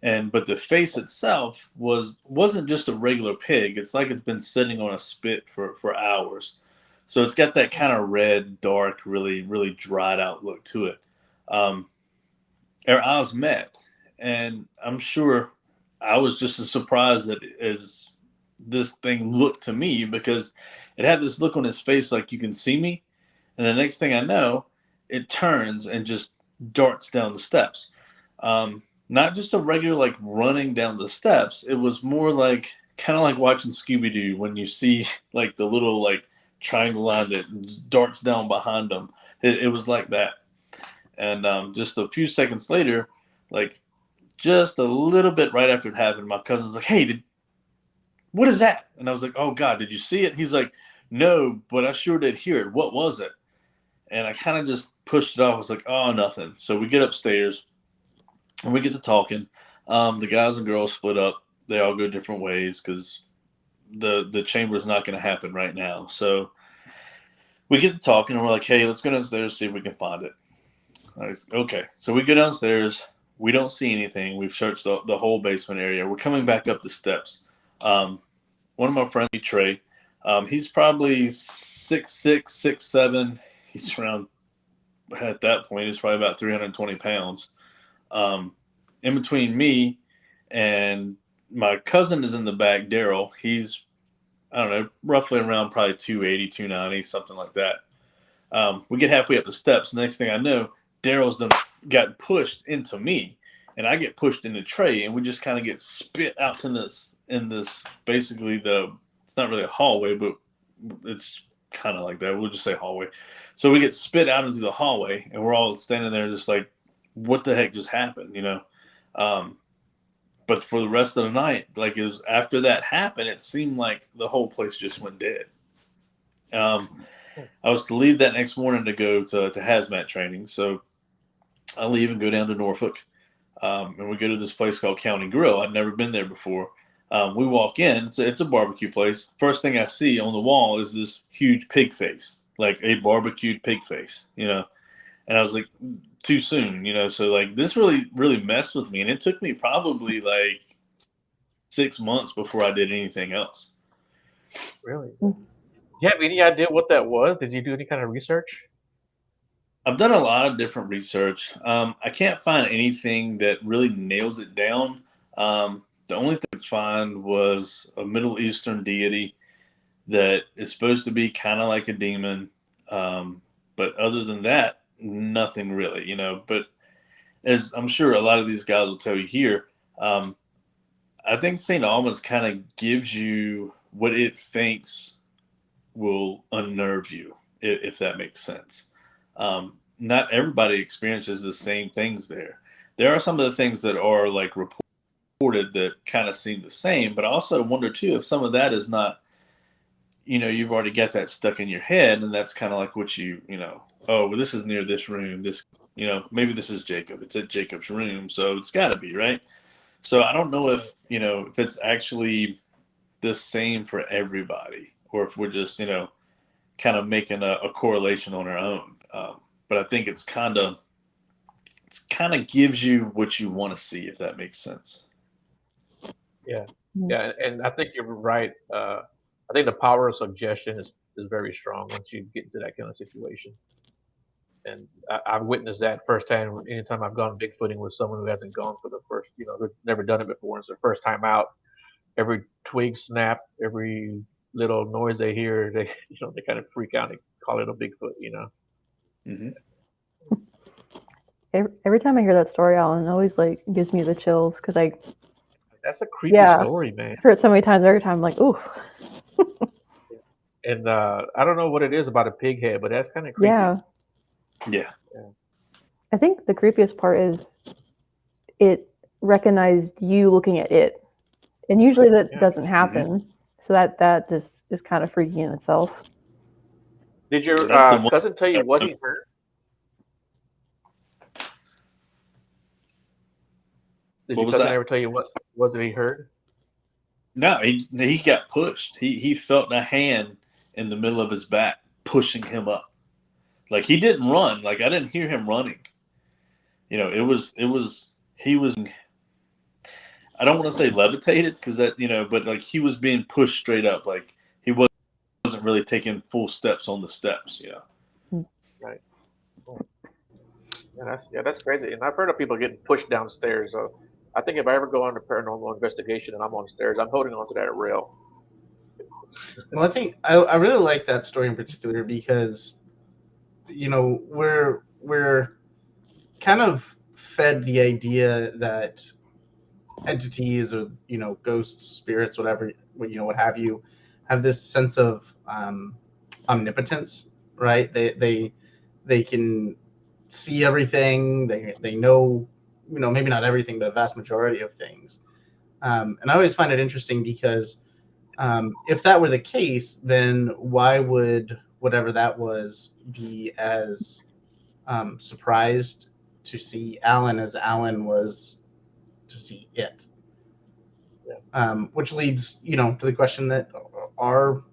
But the face itself wasn't just a regular pig. It's like it's been sitting on a spit for hours. So it's got that kind of red, dark, really, really dried out look to it. Our eyes met, and I'm sure I was just as surprised as this thing looked to me because it had this look on its face like you can see me. And the next thing I know, it turns and just darts down the steps. Not just a regular like running down the steps. It was more like kind of like watching Scooby-Doo when you see like the little like triangle line that darts down behind them. It was like that. And just a few seconds later, like just a little bit right after it happened, my cousin's like, "Hey, what is that?" And I was like, "Oh God, did you see it?" He's like, "No, but I sure did hear it. What was it?" And I kind of just pushed it off. I was like, "Oh, nothing." So we get upstairs and we get to talking. The guys and girls split up. They all go different ways because the chamber is not going to happen right now. So we get to talking and we're like, "Hey, let's go downstairs, see if we can find it." Okay. So we go downstairs. We don't see anything. We've searched the whole basement area. We're coming back up the steps. One of my friends, Trey, he's probably 6'6", 6'7". He's around, at that point, he's probably about 320 pounds. In between me and my cousin is in the back, Daryl. He's, I don't know, roughly around probably 280, 290, something like that. We get halfway up the steps. The next thing I know, Daryl's got pushed into me, and I get pushed into Trey, and we just kind of get spit out in this basically it's not really a hallway, but it's kind of like that. We'll just say hallway. So we get spit out into the hallway, and we're all standing there just like, what the heck just happened, you know? But for the rest of the night, like it was after that happened, it seemed like the whole place just went dead. I was to leave that next morning to go to hazmat training. So I leave and go down to Norfolk. And we go to this place called County Grill. I'd never been there before. We walk in. It's a barbecue place. First thing I see on the wall is this huge pig face, like a barbecued pig face, you know. And I was like, too soon, you know. So like this really, really messed with me. And it took me probably like 6 months before I did anything else. Really? Do you have any idea what that was? Did you do any kind of research? I've done a lot of different research. I can't find anything that really nails it down. The only thing I could find was a Middle Eastern deity that is supposed to be kind of like a demon. But other than that, nothing really, you know. But as I'm sure a lot of these guys will tell you here, I think St. Albans kind of gives you what it thinks will unnerve you, if that makes sense. Not everybody experiences the same things there. There are some of the things that are like reported that kind of seem the same, but I also wonder too if some of that is not, you know, you've already got that stuck in your head, and that's kind of like what you know, oh, well, this is near this room. This, you know, maybe this is Jacob. It's at Jacob's room, so it's got to be, right? So I don't know if, you know, if it's actually the same for everybody, or if we're just, you know, kind of making a correlation on our own. But I think it's kind of gives you what you want to see, if that makes sense. Yeah, and I think you're right. I think the power of suggestion is very strong once you get into that kind of situation. And I've witnessed that firsthand. Anytime I've gone Bigfooting with someone who hasn't gone for the first, you know, they've never done it before. It's their first time out. Every twig snap, every little noise they hear, they, you know, they kind of freak out and call it a Bigfoot, you know. Mm-hmm. Every time I hear that story, Alan, it always like gives me the chills because that's a creepy story, man. I've heard it so many times. Every time, I'm like, ooh. And I don't know what it is about a pig head, but that's kind of creepy. Yeah. I think the creepiest part is it recognized you looking at it, and usually that doesn't happen. Mm-hmm. So that just is kind of freaky in itself. Did your cousin tell you what he heard? Did your cousin ever tell you what was it he heard? No, he got pushed. He felt a hand in the middle of his back pushing him up. Like he didn't run. Like I didn't hear him running. You know, he was. I don't want to say levitated because that, you know, but like he was being pushed straight up. Like he wasn't really taking full steps on the steps. You know. Right. Cool. Yeah, that's crazy. And I've heard of people getting pushed downstairs. I think if I ever go on a paranormal investigation and I'm on stairs, I'm holding onto that rail. Well, I think I really like that story in particular because, you know, we're kind of fed the idea that entities or, you know, ghosts, spirits, whatever, you know, what have you, have this sense of omnipotence, right? They can see everything. They know, you know, maybe not everything, but a vast majority of things. And I always find it interesting because if that were the case, then why would whatever that was be as surprised to see Alan as Alan was to see it? Yeah. Which leads, you know, to the question that are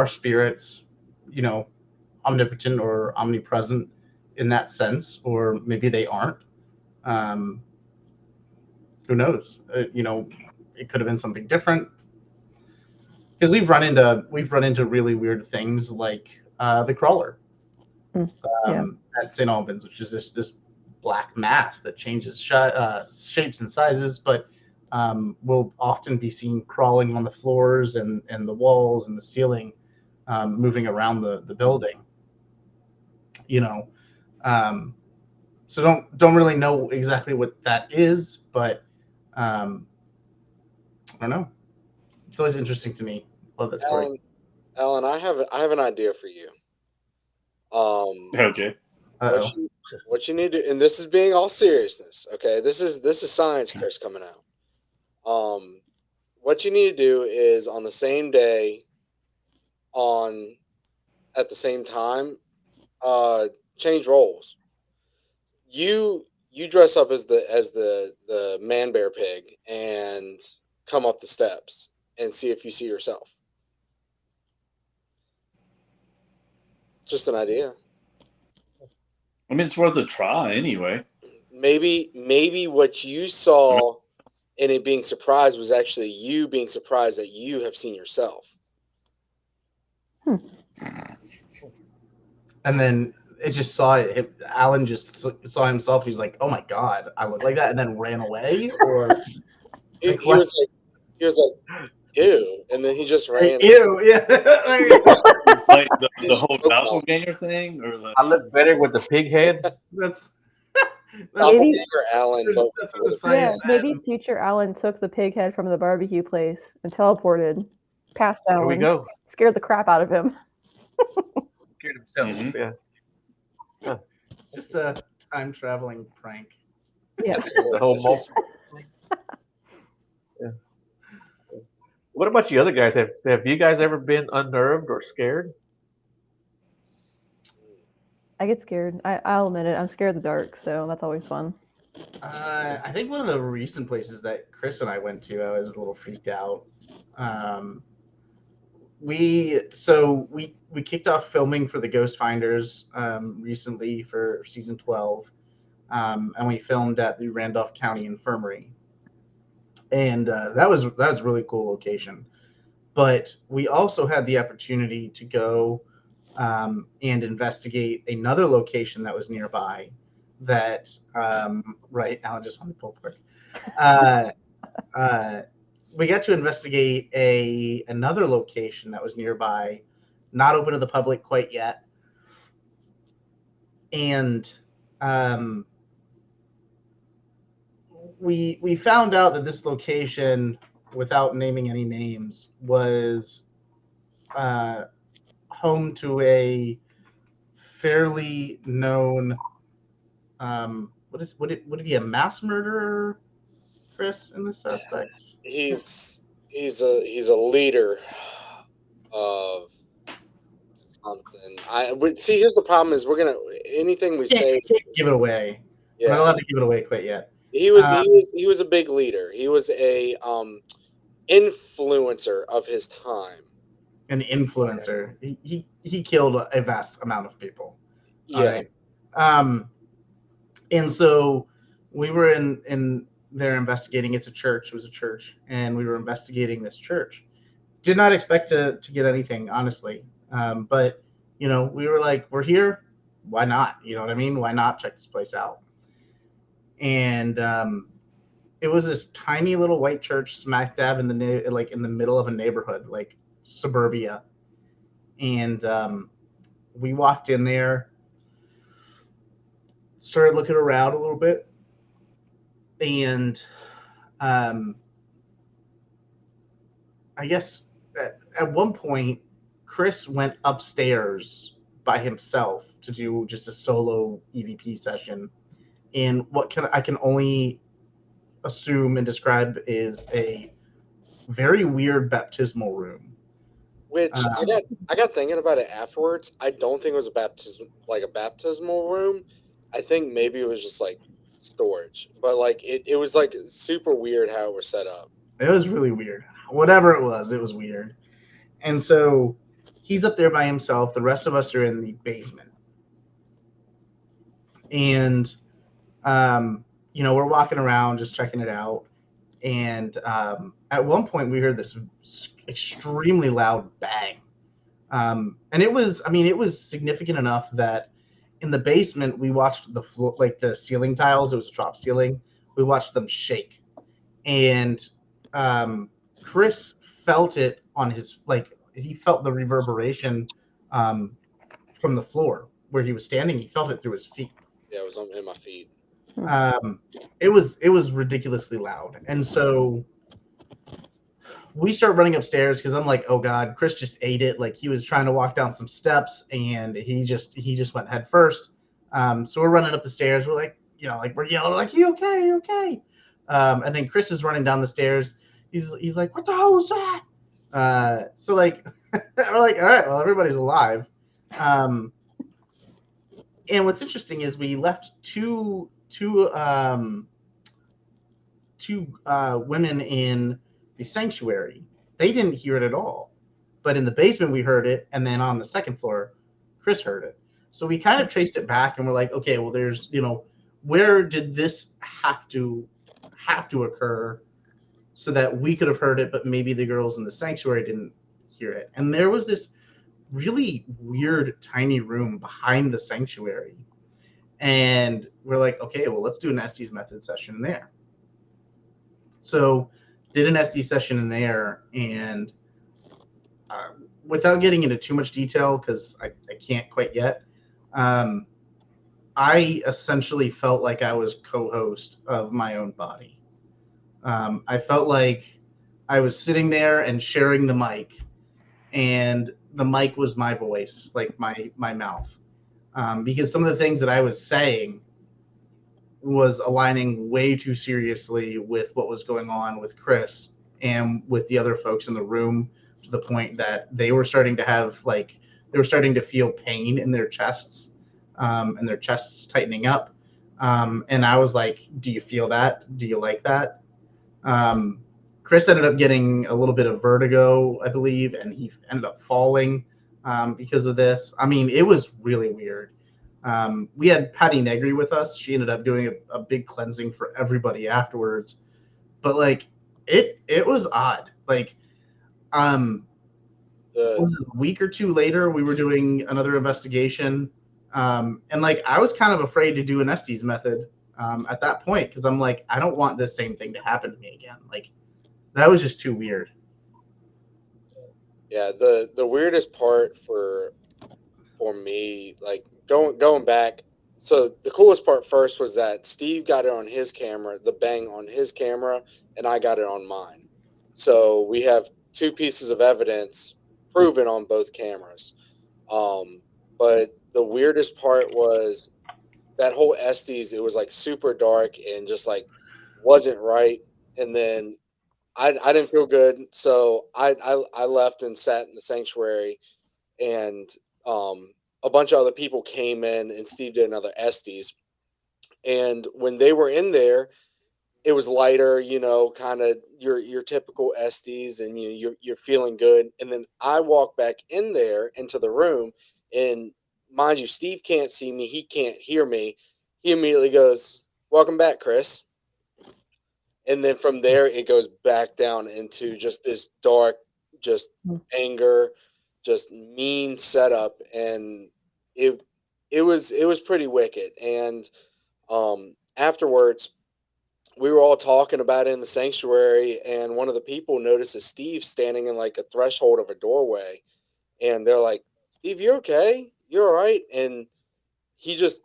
spirits, you know, omnipotent or omnipresent in that sense, or maybe they aren't. Who knows? You know, it could have been something different. Because we've run into really weird things like the crawler at St. Albans, which is this black mass that changes shapes and sizes, but will often be seen crawling on the floors and the walls and the ceiling, moving around the building. You know, So don't really know exactly what that is, but I don't know. It's always interesting to me. Love that story. Alan, I have an idea for you. Okay. What you need to, and this is being all seriousness, okay? This is science, Chris, coming out. What you need to do is on the same day, at the same time, change roles. You dress up as the man bear pig and come up the steps and see if you see yourself. Just an idea. I mean, it's worth a try anyway. Maybe what you saw and it being surprised was actually you being surprised that you have seen yourself. And then it just saw it. Alan just saw himself. He's like, "Oh my god, I look like that," and then ran away. Or He was like, ew, and then he just ran. Ew, yeah. Like the whole doppelganger thing, or like I look better with the pig head. That's Maybe- Alan. that's what the science said. maybe future Alan took the pig head from the barbecue place and teleported past There Alan. we go. Scared the crap out of him. Scared himself. Mhm. Yeah. It's just a time traveling prank. Yeah. The whole moment. Yeah. What about you other guys? Have you guys ever been unnerved or scared? I get scared. I'll admit it. I'm scared of the dark, so that's always fun. I think one of the recent places that Chris and I went to, I was a little freaked out. We kicked off filming for the Ghost Finders recently for season 12, and we filmed at the Randolph County Infirmary, and that was a really cool location. But we also had the opportunity to go and investigate another location that was nearby. That right, Alan just wanted to pull quick. We got to investigate another location that was nearby, not open to the public quite yet, and we found out that this location, without naming any names, was home to a fairly known would it be a mass murderer, Chris, in this aspect? He's a leader of something. See. Here's the problem: is we're gonna anything we say. Can't give it away. Yeah, I'm not allowed to give it away quite yet. he was a big leader. He was a influencer of his time. An influencer. He killed a vast amount of people. Yeah. And so we were in there investigating. It was a church, and we were investigating this church. Did not expect to get anything, honestly. But we were like, we're here, why not? You know what I mean? Why not check this place out? And it was this tiny little white church smack dab in the middle of a neighborhood, like suburbia. And we walked in there, started looking around a little bit, and I guess at one point Chris went upstairs by himself to do just a solo EVP session in I can only assume and describe is a very weird baptismal room. Which I got thinking about it afterwards. I don't think it was a baptismal room. I think maybe it was just like storage, but like it was like super weird how it was set up. It was really weird. Whatever it was weird. And so he's up there by himself. The rest of us are in the basement. And we're walking around just checking it out. And at one point we heard this extremely loud bang. And it was significant enough that in the basement we watched the floor, like the ceiling tiles, it was a drop ceiling. We watched them shake. And Chris felt it on his, he felt the reverberation from the floor where he was standing. He felt it through his feet. Yeah, it was in my feet. It was ridiculously loud, and so we start running upstairs because I'm like, oh god, Chris just ate it. Like he was trying to walk down some steps and he just went head first. So we're running up the stairs. We're like, like we're yelling like, you okay, you okay? And then Chris is running down the stairs. He's like, what the hell was that? So like we're like, all right, well everybody's alive. And what's interesting is we left two women in the sanctuary. They didn't hear it at all, but in the basement we heard it, and then on the second floor, Chris heard it. So we kind of traced it back, and we're like, okay, well, there's where did this have to occur, so that we could have heard it, but maybe the girls in the sanctuary didn't hear it. And there was this really weird tiny room behind the sanctuary, and we're like, okay, well, let's do an Estes method session in there. So did an SD session in there, and without getting into too much detail, because I can't quite yet, I essentially felt like I was co-host of my own body. I felt like I was sitting there and sharing the mic, and the mic was my voice, like my mouth, because some of the things that I was saying was aligning way too seriously with what was going on with Chris and with the other folks in the room, to the point that they were starting to feel pain in their chests, and their chests tightening up. And I was like, do you feel that? Do you like that? Chris ended up getting a little bit of vertigo, I believe, and he ended up falling because of this. I mean, it was really weird. We had Patty Negri with us. She ended up doing a big cleansing for everybody afterwards. But like it was odd. Like was it a week or two later, we were doing another investigation. And like I was kind of afraid to do an Estes method at that point, because I'm like, I don't want this same thing to happen to me again. Like that was just too weird. Yeah, the weirdest part for me, like going back. So the coolest part first was that Steve got it on his camera, the bang on his camera, and I got it on mine. So we have two pieces of evidence proven on both cameras. But the weirdest part was that whole Estes, it was like super dark and just like wasn't right. And then I didn't feel good. So I left and sat in the sanctuary, and a bunch of other people came in, and Steve did another Estes. And when they were in there, it was lighter, kind of your typical Estes, and you're feeling good. And then I walk back in there into the room, and mind you, Steve can't see me, he can't hear me. He immediately goes, "Welcome back, Chris." And then from there, it goes back down into just this dark, just anger, just mean setup, and it was pretty wicked. And afterwards, we were all talking about it in the sanctuary, and one of the people notices Steve standing in like a threshold of a doorway, and they're like, "Steve, you okay? You're all right?" And he just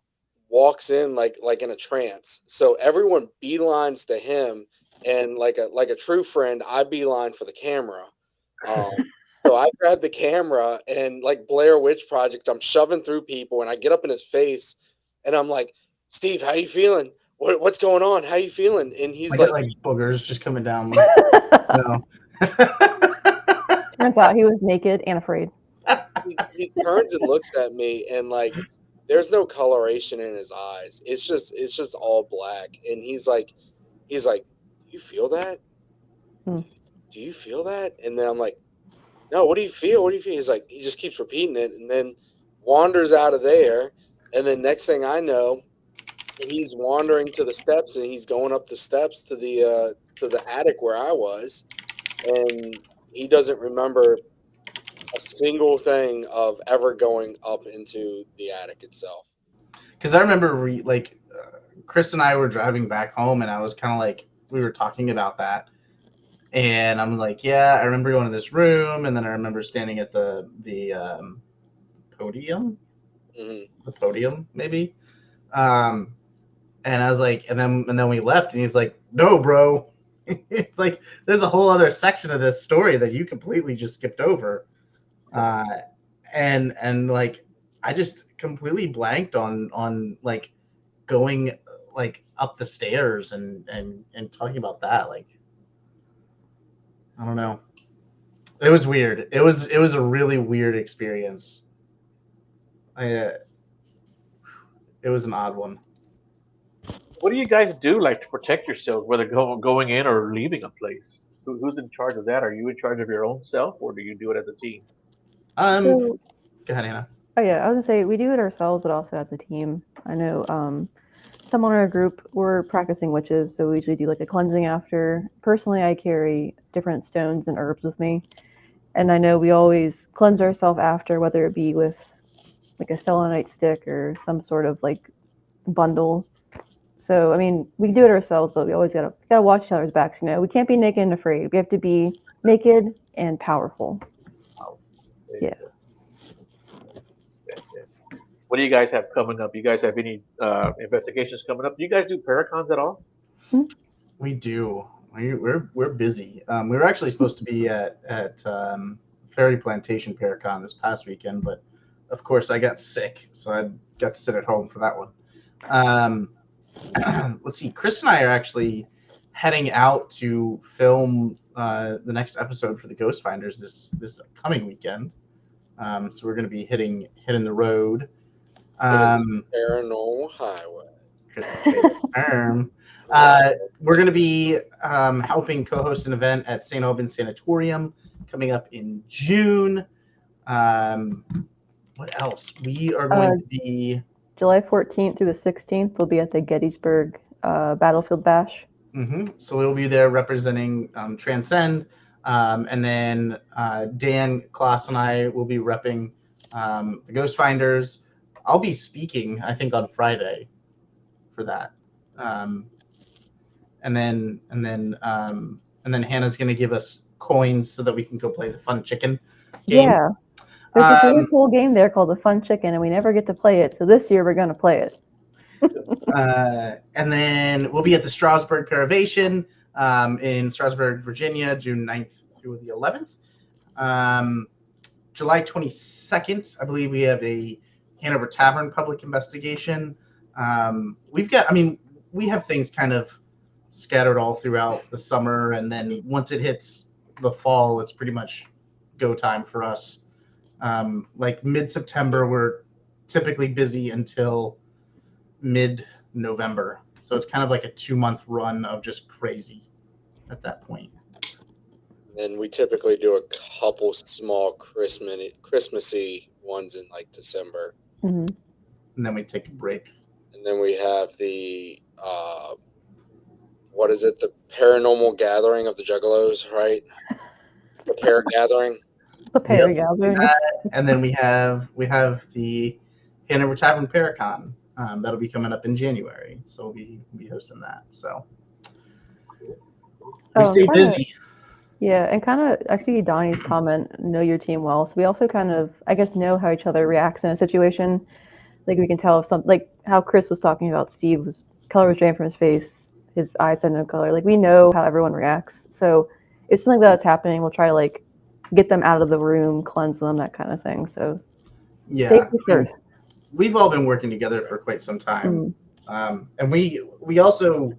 walks in like in a trance. So everyone beelines to him, and like a true friend, I beeline for the camera. So I grab the camera, and like Blair Witch Project, I'm shoving through people, and I get up in his face, and I'm like, "Steve, how you feeling? What's going on? How you feeling?" And he's I got like boogers just coming down. Turns out he was naked and afraid. He turns and looks at me, and like there's no coloration in his eyes. It's just all black. And he's like, "Do you feel that? Do you feel that?" And then I'm like, "No, what do you feel? What do you feel?" He's like, he just keeps repeating it, and then wanders out of there. And then next thing I know, he's wandering to the steps, and he's going up the steps to the attic where I was, and he doesn't remember a single thing of ever going up into the attic itself. Because I remember Chris and I were driving back home, and I was kind of like, we were talking about that, and I'm like, yeah, I remember going to this room, and then I remember standing at the podium, Mm-hmm. the podium maybe, And I was like, and then we left, and he's like, no, bro. It's like there's a whole other section of this story that you completely just skipped over. And like I just completely blanked on like going like up the stairs and talking about that. Like I don't know. It was weird. It was a really weird experience. It was an odd one. What do you guys do like to protect yourselves, whether going in or leaving a place? Who's in charge of that? Are you in charge of your own self, or do you do it as a team? So, Go ahead, Hannah. oh yeah, I was gonna say we do it ourselves, but also as a team. I know someone in our group we're practicing witches, so we usually do like a cleansing after. Personally, I carry different stones and herbs with me, and I know we always cleanse ourselves after, whether it be with like a selenite stick or some sort of like bundle. So I mean, we do it ourselves, but we always gotta watch each other's backs. You know, we can't be naked and afraid. We have to be naked and powerful. Yeah. What do you guys have coming up? You guys have any investigations coming up? Do you guys do paracons at all? We do. We're busy. We were actually supposed to be at Fairy Plantation Paracon this past weekend, but of course I got sick, so I got to sit at home for that one. Let's see. Chris and I are actually heading out to film the next episode for the Ghost Finders this coming weekend. So we're going to be hitting the road. Paranormal Highway. Chris's favorite term. We're going to be helping co-host an event at St. Albans Sanatorium coming up in June. What else? We are going to be July 14th through the 16th. We'll be at the Gettysburg Battlefield Bash. So we'll be there representing Transcend. And then Dan, Klaus, and I will be repping the Ghost Finders. I'll be speaking, I think, on Friday for that. And then Hannah's going to give us coins so that we can go play the Fun Chicken game. Yeah. There's this really cool game there called the Fun Chicken, and we never get to play it. So this year we're going to play it. And then we'll be at the Strasburg Paravation in Strasburg, Virginia, June 9th through the 11th. July 22nd, I believe we have a Hanover Tavern public investigation. We have things kind of scattered all throughout the summer, and then once it hits the fall, it's pretty much go time for us. Like mid-September, we're typically busy until mid-November. So it's kind of like a 2-month run of just crazy at that point. And we typically do a couple small Christmassy ones in like December. Mm-hmm. And then we take a break. And then we have the, what is it? The Paranormal Gathering of the Juggalos, right? The Pair Gathering. The Pair Gathering. And then we have the Hanover Tavern Paracon. That'll be coming up in January. So we'll be hosting that. So we stay busy. Yeah, and kind of, I see Donnie's comment, know your team well. So we also kind of, I guess, know how each other reacts in a situation. Like we can tell if something, like how Chris was talking about Steve, color was drained from his face, his eyes had no color. Like we know how everyone reacts. So if something like that's happening, we'll try to like get them out of the room, cleanse them, that kind of thing. So yeah, safety first. We've all been working together for quite some time. And we also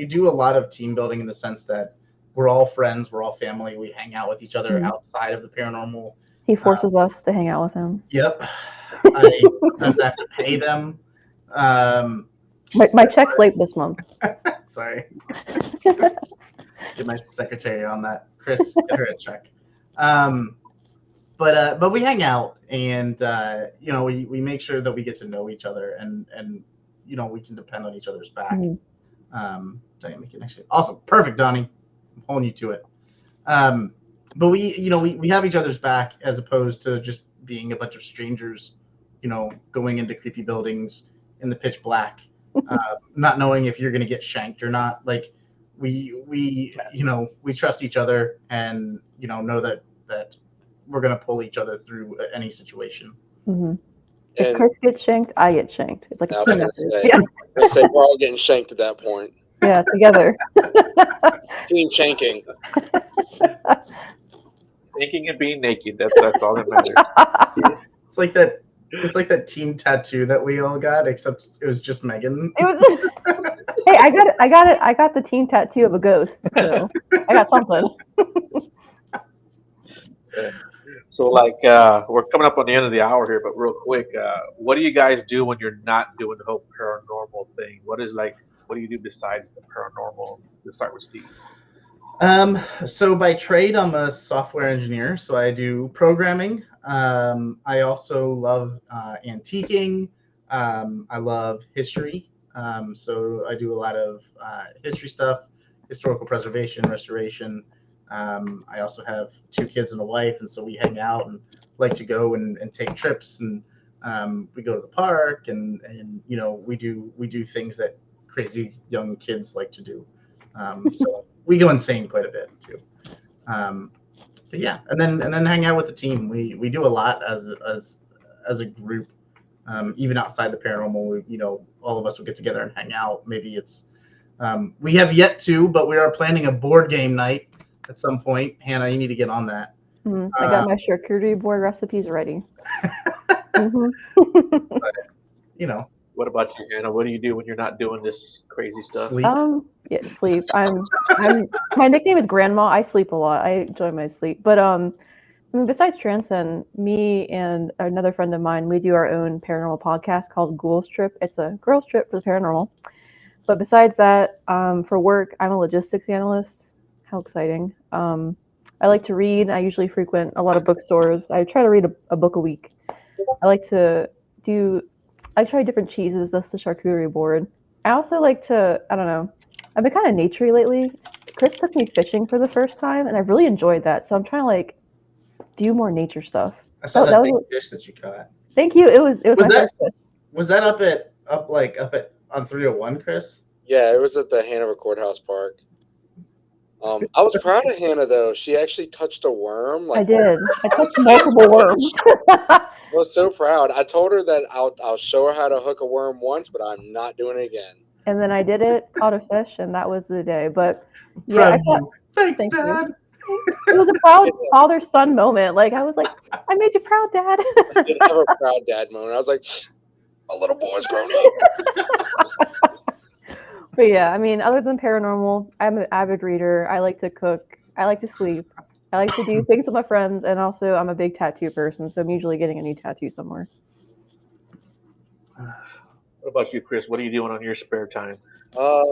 do a lot of team building in the sense that we're all friends, we're all family. We hang out with each other outside of the paranormal. He forces us to hang out with him. Yep. I sometimes have to pay them. My check's late this month. Sorry. Get my secretary on that. Chris, get her a check. But we hang out, and we make sure that we get to know each other, and we can depend on each other's back. Dynamic connection. Awesome. Perfect, Donnie. I'm holding you to it. But we have each other's back as opposed to just being a bunch of strangers, going into creepy buildings in the pitch black, not knowing if you're going to get shanked or not. Like we trust each other and, know that we're going to pull each other through any situation. If And Chris gets shanked, I get shanked. It's like I a was team gonna effort. say, Yeah, I was gonna say we're all getting shanked at that point. yeah, together. Team shanking. Thinking and being naked. That's all that matters. It's like that. It's like that team tattoo that we all got, except it was just Megan. It was. Hey, I got it. I got it. I got the team tattoo of a ghost, so I got something. So like we're coming up on the end of the hour here, but real quick, what do you guys do when you're not doing the whole paranormal thing? What do you do besides the paranormal? Let's start with Steve. So by trade, I'm a software engineer, so I do programming. I also love antiquing. I love history. So I do a lot of history stuff, historical preservation, restoration. I also have 2 kids and a wife, and so we hang out and like to go and take trips, and we go to the park, and we do things that crazy young kids like to do. So we go insane quite a bit too. But yeah, and then hang out with the team. We do a lot as a group. Even outside the paranormal, all of us will get together and hang out. Maybe it's we have yet to, but we are planning a board game night at some point. Hannah, you need to get on that. I got my charcuterie board recipes ready. What about you, Anna? What do you do when you're not doing this crazy stuff? Sleep. Yeah, sleep. I'm my nickname is Grandma. I sleep a lot. I enjoy my sleep. But besides Transcend, me and another friend of mine, we do our own paranormal podcast called Ghouls Trip. It's a girls trip for the paranormal. But besides that, for work, I'm a logistics analyst. How exciting. I like to read. I usually frequent a lot of bookstores. I try to read a book a week. I try different cheeses. That's the charcuterie board. I also like to, I don't know, I've been kind of naturey lately. Chris took me fishing for the first time, and I really enjoyed that. So I'm trying to like do more nature stuff. I saw that that was- big fish that you caught. Thank you. It was my Was that- first fish. Was that up at on 301, Chris? Yeah, it was at the Hanover Courthouse Park. I was proud of Hannah though. She actually touched a worm. I did. I touched multiple worms. I was so proud. I told her that I'll show her how to hook a worm once, but I'm not doing it again. And then I did it, caught a fish, and that was the day. But yeah, Thanks, Thank you. Dad. It was a proud father-son moment. Like I was like, I made you proud, Dad. I did have a proud dad moment. I was like, a little boy's grown up. But yeah, I mean, other than paranormal, I'm an avid reader. I like to cook. I like to sleep. I like to do things with my friends, and also I'm a big tattoo person, so I'm usually getting a new tattoo somewhere. What about you, Chris? What are you doing on your spare time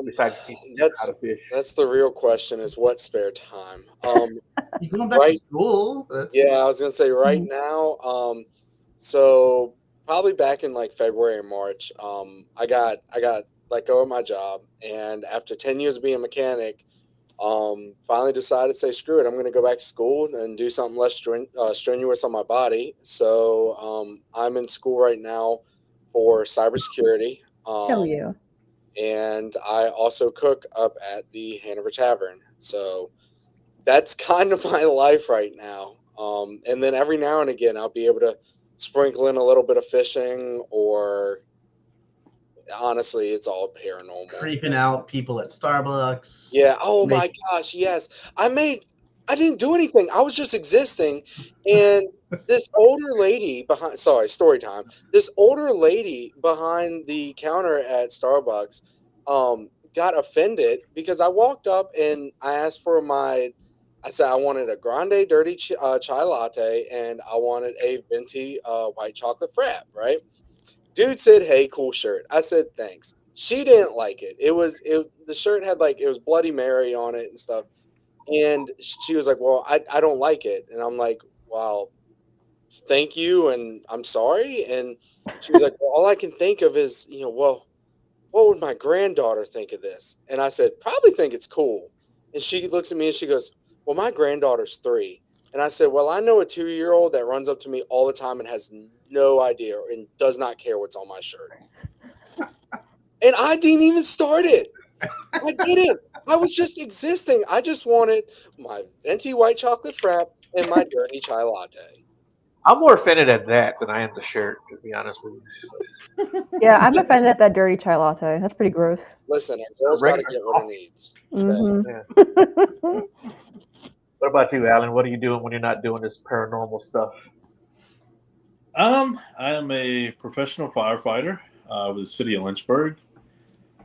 besides teaching That's- how to fish? That's the real question: is what spare time? You're going back to school. Yeah, I was gonna say right now. So probably back in like February or March, I got let go of my job, and after 10 years of being a mechanic, finally decided to say screw it. I'm gonna go back to school and do something less strenuous on my body. So I'm in school right now for cybersecurity. Hell yeah. And I also cook up at the Hanover Tavern. So that's kind of my life right now. And then every now and again, I'll be able to sprinkle in a little bit of fishing, or honestly, it's all paranormal. Creeping out people at Starbucks. Yeah. Oh my gosh. Yes. I didn't do anything. I was just existing. And this older lady story time. This older lady behind the counter at Starbucks got offended because I walked up and I asked for I said I wanted a grande dirty chai latte and I wanted a venti white chocolate frap, right? Dude said, "Hey, cool shirt." I said, "Thanks." She didn't like it. The shirt had it was Bloody Mary on it and stuff. And she was like, "Well, I don't like it." And I'm like, "Wow, thank you, and I'm sorry." And she's like, "Well, all I can think of is, well, what would my granddaughter think of this?" And I said, "Probably think it's cool." And she looks at me and she goes, "Well, my granddaughter's 3." And I said, "Well, I know a 2-year-old that runs up to me all the time and has no idea and does not care what's on my shirt." And I didn't even start it. I didn't. I was just existing. I just wanted my venti white chocolate frap and my dirty chai latte. I'm more offended at that than I am the shirt, to be honest with you. Yeah, I'm offended at that dirty chai latte. That's pretty gross. Listen, a girl's got to Regular get what her coffee. needs. Hmm. Yeah. What about you, Alan? What are you doing when you're not doing this paranormal stuff? I am a professional firefighter with the city of Lynchburg.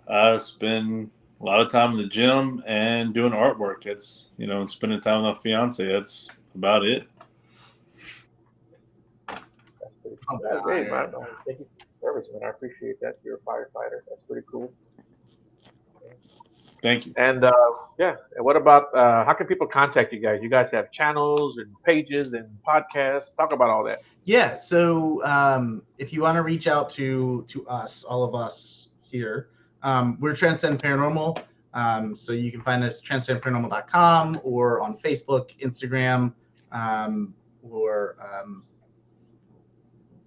I spend a lot of time in the gym and doing artwork. That's and spending time with my fiance. That's about it. That's pretty cool. Hey, man, thank you for your service, man. I appreciate that. You're a firefighter. That's pretty cool. Thank you. And yeah, and what about how can people contact you guys? You guys have channels and pages and podcasts. Talk about all that. Yeah, so if you want to reach out to us, all of us here, we're Transcend Paranormal. So you can find us transcendparanormal.com or on Facebook, Instagram, or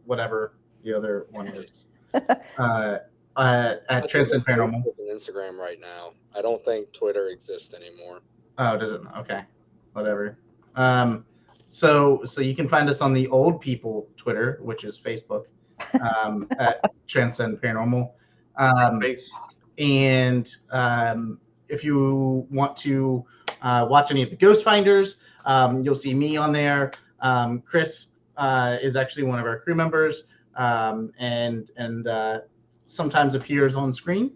whatever the other one is. At Transcend Paranormal. Facebook and Instagram right now. I don't think Twitter exists anymore. Oh, does it? Okay, whatever. So you can find us on the old people Twitter, which is Facebook, at Transcend Paranormal. And if you want to watch any of the Ghost Finders, you'll see me on there. Chris is actually one of our crew members, and sometimes appears on screen.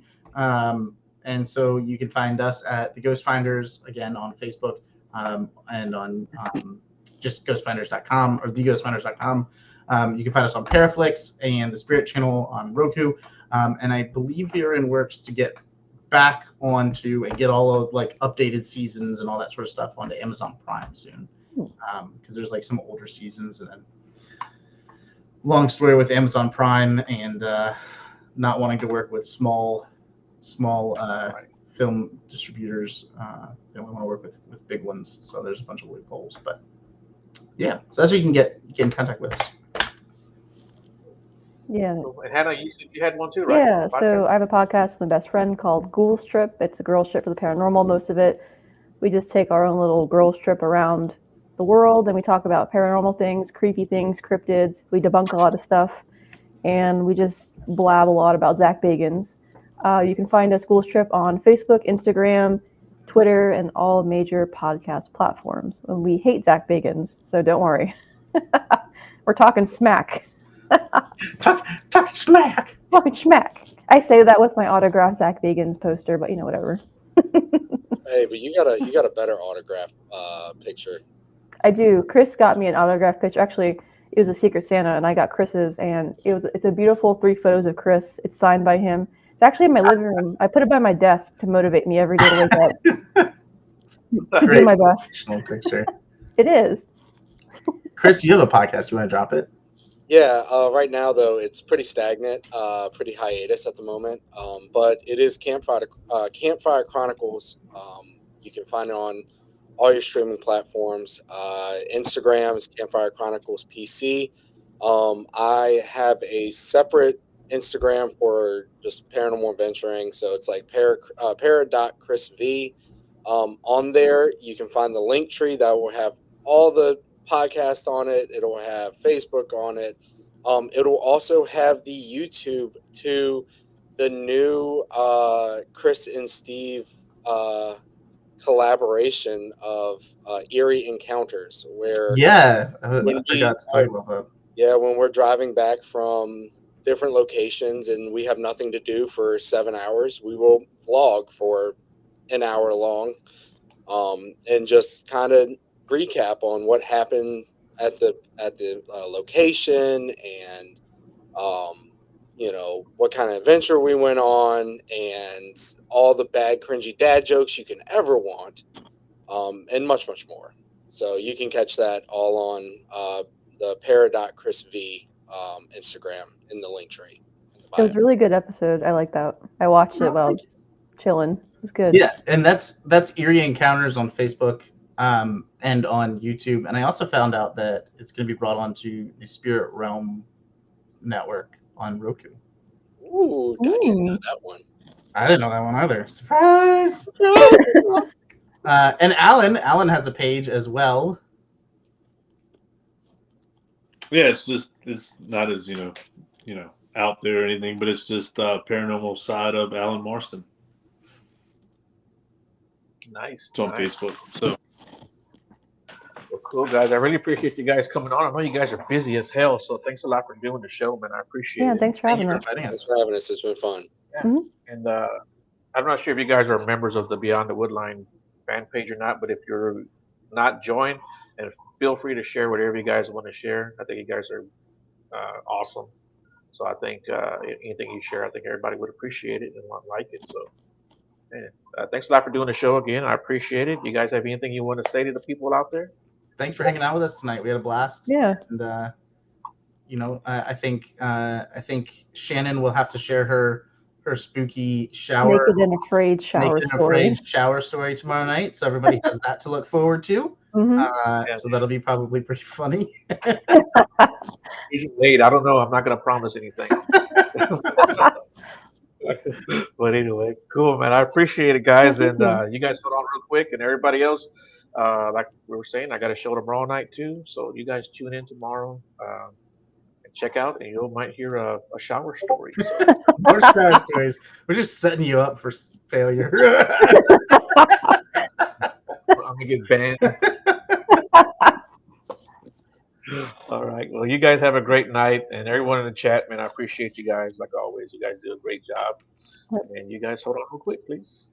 And so you can find us at the Ghost Finders again on Facebook, and on just ghostfinders.com or theghostfinders.com. You can find us on Paraflix and the Spirit Channel on Roku. And I believe we are in works to get back onto and get all of like updated seasons and all that sort of stuff onto Amazon Prime soon. Because there's like some older seasons, and then long story with Amazon Prime and not wanting to work with small film distributors. We want to work with big ones. So there's a bunch of loopholes, but yeah, so that's how you can get in contact with us. Yeah. And Hannah, you had one too, right? Yeah, so I have a podcast with my best friend called Ghouls Trip. It's a girls trip for the paranormal, most of it. We just take our own little girls trip around the world, and we talk about paranormal things, creepy things, cryptids. We debunk a lot of stuff, and we just blab a lot about Zach Bagans. You can find us Ghouls Trip on Facebook, Instagram, Twitter, and all major podcast platforms. And we hate Zach Bagans, so don't worry. We're talking smack. Talk smack. Talking smack. I say that with my autographed Zach Bagans poster, but whatever. Hey, but you got a better autograph picture. I do. Chris got me an autograph picture. Actually, it was a Secret Santa, and I got Chris's, and it's a beautiful 3 photos of Chris. It's signed by him. It's actually in my living room. I put it by my desk to motivate me every day to wake up. To do my best. Picture. It is. Chris, you have a podcast. You want to drop it? Yeah, right now though it's pretty stagnant, pretty hiatus at the moment. But it is Campfire Chronicles. You can find it on all your streaming platforms. Instagram is Campfire Chronicles PC. I have a separate Instagram for just paranormal adventuring, so it's like para.chrisv. On there, you can find the link tree that will have all the podcast on it. It'll have Facebook on it. It'll also have the YouTube to the new Chris and Steve collaboration of Eerie Encounters, where I forgot to talk about that. Yeah, when we're driving back from different locations and we have nothing to do for 7 hours, we will vlog for an hour long, and just kind of recap on what happened at the location, and what kind of adventure we went on, and all the bad cringy dad jokes you can ever want, and much more. So you can catch that all on the para.chrisv Instagram in the link tree. It was a really good episode. I like that. I watched it while I was chilling. It was good. Yeah, and that's Eerie Encounters on Facebook, and on YouTube. And I also found out that it's going to be brought onto the Spirit Realm network on Roku. Ooh, I didn't know that one. I didn't know that one either. Surprise! And Alan has a page as well. Yeah, it's not as out there or anything, but it's just paranormal side of Alan Marston. Nice. It's on nice. Facebook. So Well, cool, guys. I really appreciate you guys coming on. I know you guys are busy as hell, so thanks a lot for doing the show, man. I appreciate Yeah, it. thanks for Thank you having for us. inviting Thanks us. for having us. It's been fun. And I'm not sure if you guys are members of the Beyond the Woodline fan page or not, but if you're not joined, and feel free to share whatever you guys want to share. I think you guys are awesome. So I think anything you share, I think everybody would appreciate it and want like it. So, man, thanks a lot for doing the show again. I appreciate it. You guys have anything you want to say to the people out there? Thanks for hanging out with us tonight. We had a blast. Yeah. And I think Shannon will have to share her spooky shower, Naked and Afraid shower naked and story. afraid shower story tomorrow night. So everybody has that to look forward to. Hmm. So that'll be probably pretty funny. Late. I don't know. I'm not going to promise anything. But anyway, cool, man. I appreciate it, guys. Thank And you guys hold on real quick. And everybody else, like we were saying, I got a show tomorrow night too. So you guys tune in tomorrow and check out, and you might hear a shower story. So. More shower stories. We're just setting you up for failure. I'm gonna get banned. All right. Well, you guys have a great night, and everyone in the chat, man, I appreciate you guys. Like always, you guys do a great job. And you guys hold on real quick, please.